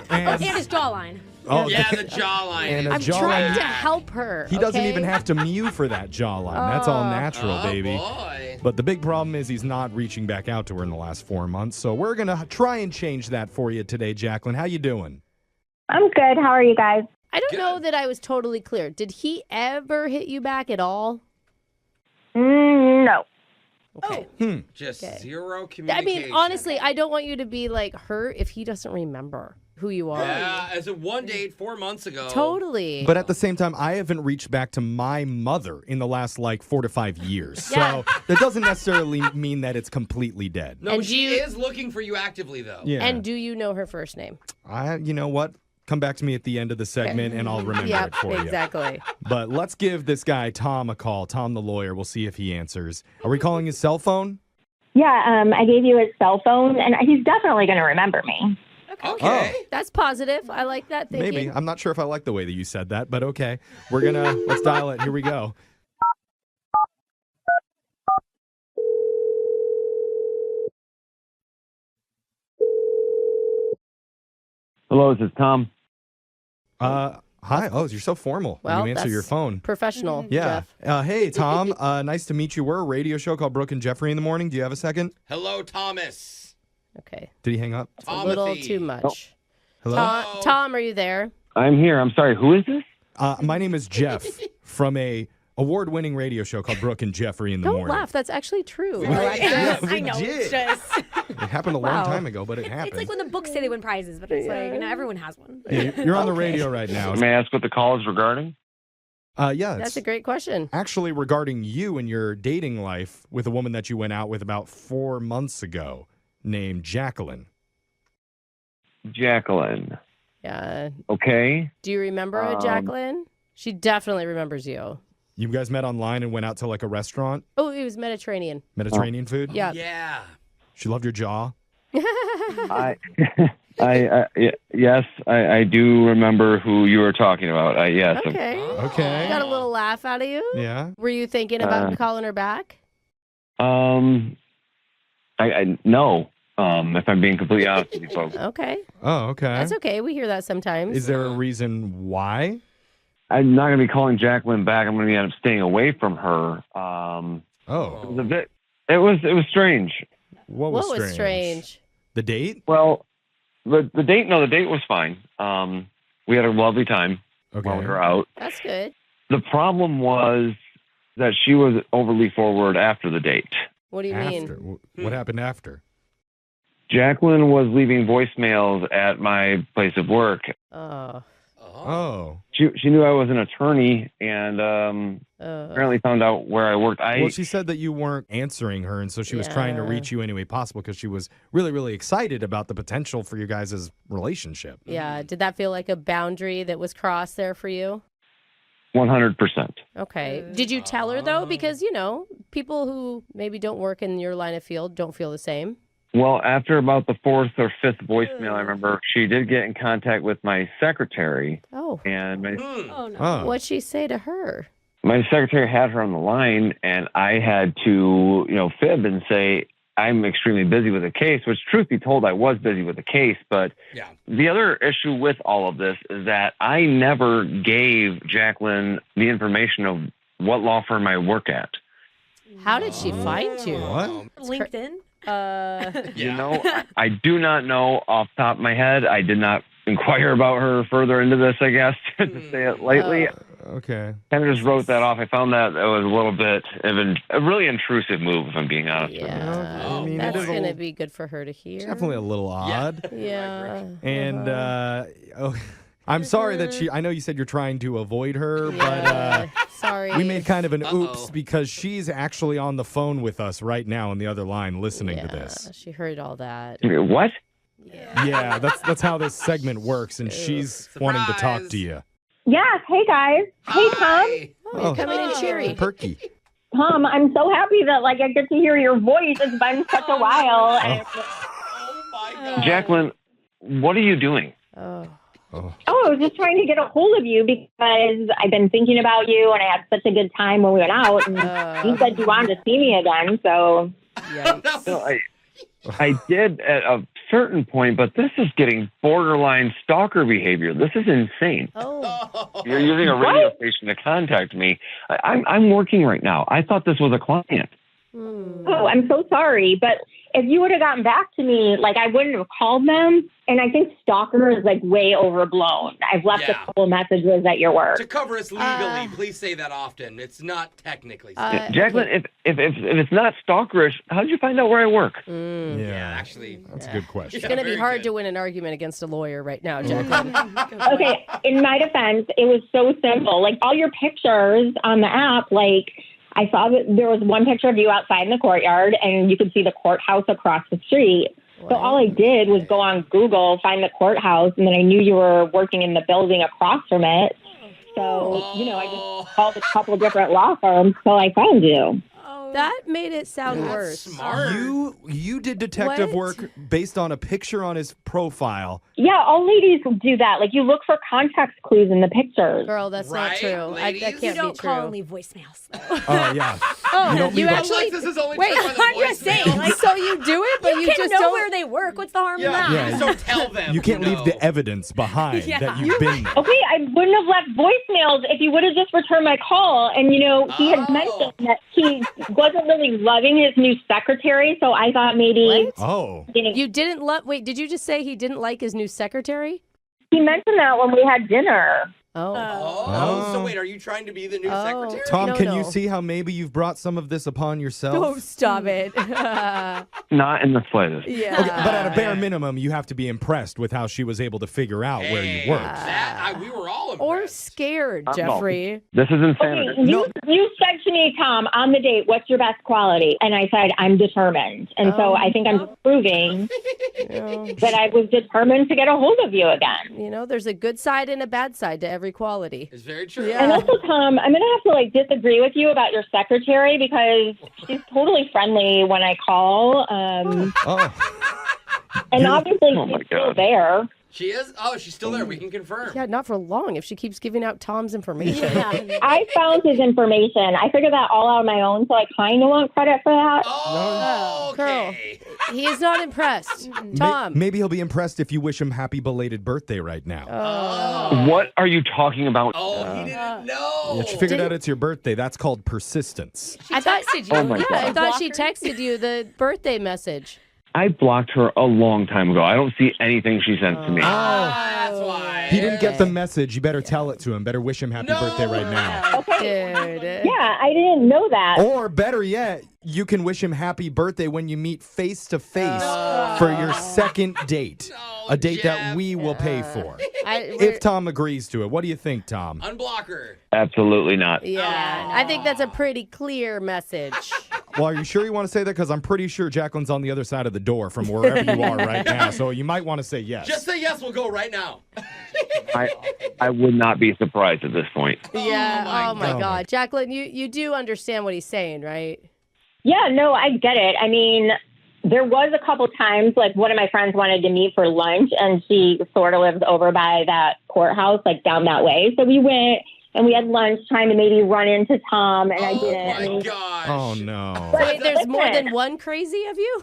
And his jawline. Oh, yeah, the jawline. And I'm trying to help her. He doesn't even have to mew for that jawline. That's all natural, baby. Boy. But the big problem is he's not reaching back out to her in the last 4 months. So we're going to try and change that for you today, Jacqueline. How you doing? I'm good. How are you guys? I don't know that I was totally clear. Did he ever hit you back at all? No. Okay. Just zero I communication. mean, honestly, I don't want you to be like hurt if he doesn't remember who you are. Yeah, as a one date 4 months ago. Totally. But at the same time, I haven't reached back to my mother in the last 4 to 5 years. Yeah. So that doesn't necessarily mean that it's completely dead. No, she is looking for you actively, though. Yeah. And do you know her first name? You know what? Come back to me at the end of the segment and I'll remember it for you. Exactly. But let's give this guy, Tom, a call. Tom, the lawyer. We'll see if he answers. Are we calling his cell phone? Yeah, I gave you his cell phone, and he's definitely going to remember me. Okay. That's positive. I like that thinking. Maybe. I'm not sure if I like the way that you said that, but okay. Let's dial it. Here we go. Hello, this is Tom. Hi. Oh, you're so formal Well, when you answer that's your phone. Professional. Yeah. Jeff. Hey, Tom. Nice to meet you. We're a radio show called Brooke and Jeffrey in the morning. Do you have a second? Hello, Thomas. Okay. Did he hang up? A little too much. Hello? Tom, are you there? I'm here. I'm sorry. Who is this? My name is Jeff from a award-winning radio show called Brooke and Jeffrey in the Don't morning. laugh. That's actually true. Yeah, I know. It's just. It happened a long time ago, but it happened. It's like when the books say they win prizes, but it's like, everyone has one. Yeah, you're on the radio right now. May I ask what the call is regarding? Yeah, That's a great question. actually regarding you and your dating life with a woman that you went out with about 4 months ago named Jacqueline. Jacqueline. Yeah. Okay. Do you remember Jacqueline? She definitely remembers you. You guys met online and went out to a restaurant? Oh, it was Mediterranean. Mediterranean food? Yeah. Yeah. She loved your jaw? Yes, I do remember who you were talking about. Yes. Okay. Okay. Got a little laugh out of you? Yeah. Were you thinking about calling her back? I no. If I'm being completely honest with you folks. Okay. Oh, okay. That's okay. We hear that sometimes. Is there a reason why? I'm not going to be calling Jacqueline back. I'm going to end up staying away from her. Oh. It was strange. What was strange? The date? Well, the date was fine. We had a lovely time while we were out. That's good. The problem was that she was overly forward after the date. What do you mean? What happened after? Jacqueline was leaving voicemails at my place of work. Oh. She knew I was an attorney and apparently found out where I worked. Well, she said that you weren't answering her, and so she was trying to reach you any way possible because she was really, really excited about the potential for your guys' relationship. Yeah. Did that feel like a boundary that was crossed there for you? 100%. Okay. Did you tell her, though? Because, people who maybe don't work in your line of field don't feel the same. Well, after about the fourth or fifth voicemail, I remember she did get in contact with my secretary. Oh. And What'd she say to her? My secretary had her on the line, and I had to, fib and say, I'm extremely busy with a case, which truth be told, I was busy with a case. But the other issue with all of this is that I never gave Jacqueline the information of what law firm I work at. How did she find you? What? LinkedIn? I do not know off the top of my head. I did not inquire about her further into this, I guess, to say it lightly. Okay. Kind of just wrote that off. I found that it was a little bit of a really intrusive move, if I'm being honest with you. I mean, That's going to be good for her to hear. Definitely a little odd. Yeah. And I'm sorry that I know you said you're trying to avoid her, but sorry. We made kind of an oops because she's actually on the phone with us right now on the other line listening to this. She heard all that. What? Yeah, that's how this segment works, and she's wanting to talk to you. Yeah. Hey, guys. Hey, Tom. You're coming in cheery. Perky. Tom, I'm so happy that I get to hear your voice. It's been such a while. And Jacqueline, what are you doing? Oh, I was just trying to get a hold of you because I've been thinking about you, and I had such a good time when we went out. And you said you wanted to see me again, so. No, I did at a certain point, but this is getting borderline stalker behavior. This is insane. Oh. You're using a radio station to contact me. I'm working right now. I thought this was a client. Oh, I'm so sorry, but if you would have gotten back to me, like I wouldn't have called them. And I think stalker is like way overblown. I've left a couple messages at your work. To cover us legally, please say that often. It's not technically. Jacqueline, if it's not stalkerish, how did you find out where I work? Yeah, actually. That's a good question. It's going to be hard to win an argument against a lawyer right now, Jacqueline. Okay, in my defense, it was so simple. Like all your pictures on the app, like I saw that there was one picture of you outside in the courtyard, and you could see the courthouse across the street. So all I did was go on Google, find the courthouse, and then I knew you were working in the building across from it. So, I just called a couple of different law firms till I found you. That made it sound worse. Smart. You did detective work based on a picture on his profile. Yeah, all ladies do that. Like, you look for context clues in the pictures. Girl, that's not true. That can't You don't be true. call and leave voicemails. Oh, yeah. Oh, you actually... This is only Wait, true by the I'm just saying. Like, so you do it, but you can just know don't... where they work. What's the harm in that? Yeah. Just don't tell them. You can't leave the evidence behind that you've been there. Okay, I wouldn't have left voicemails if you would have just returned my call. And, he had mentioned that he wasn't really loving his new secretary, so I thought maybe... Oh. You didn't love... Wait, did you just say he didn't like his new secretary? He mentioned that when we had dinner. So wait, are you trying to be the new secretary? Tom, can you see how maybe you've brought some of this upon yourself? Oh, stop it. Not in the slightest. Yeah. Okay, but at a bare minimum, you have to be impressed with how she was able to figure out where you worked. We were all impressed. Or scared, Jeffrey. This is insanity. Okay, you said to me, Tom, on the date, what's your best quality? And I said, I'm determined. And so I think I'm proving that I was determined to get a hold of you again. There's a good side and a bad side to every quality. It's very true. Yeah. And also, Tom, I'm going to have to disagree with you about your secretary because she's totally friendly when I call. And obviously she's still there. She is? Oh, she's still there. We can confirm. Yeah, not for long if she keeps giving out Tom's information. I found his information. I figured that all out on my own, so I kind of want credit for that. Oh, okay. Girl, he is not impressed. Tom. Maybe he'll be impressed if you wish him happy belated birthday right now. What are you talking about? Oh, he didn't know. Yeah, she figured out it's your birthday. That's called persistence. I texted you. Oh my God. I thought she texted you the birthday message. I blocked her a long time ago. I don't see anything she sent to me. That's why. He didn't get the message. You better tell it to him. Better wish him happy birthday right now. Okay. Yeah, I didn't know that. Or better yet, you can wish him happy birthday when you meet face to face for your second date. A date that we will pay for. If Tom agrees to it. What do you think, Tom? Unblock her. Absolutely not. Yeah, I think that's a pretty clear message. Well, are you sure you want to say that? Because I'm pretty sure Jacqueline's on the other side of the door from wherever you are right now. So you might want to say yes. Just say yes. We'll go right now. I would not be surprised at this point. Yeah. Oh my God. Jacqueline, you do understand what he's saying, right? Yeah, no, I get it. I mean, there was a couple times, like one of my friends wanted to meet for lunch, and she sort of lives over by that courthouse, like down that way. So we went and we had lunch trying to maybe run into Tom, and I didn't. Oh my gosh. Oh no. Wait, there's more than one crazy of you?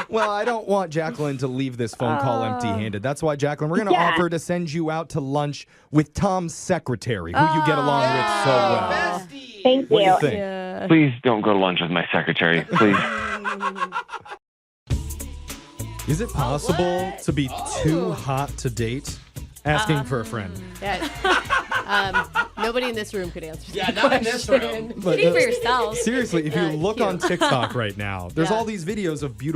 Well, I don't want Jacqueline to leave this phone call empty-handed. That's why, Jacqueline, we're going to offer to send you out to lunch with Tom's secretary, who you get along with so well. Thank you. What do you think? Yeah. Please don't go to lunch with my secretary. Please. Is it possible to be too hot to date? Asking for a friend. Nobody in this room could answer Yeah, that not in this room. question. But, Speak for yourself. Seriously, if you look on TikTok right now, there's Yeah. all these videos of beautiful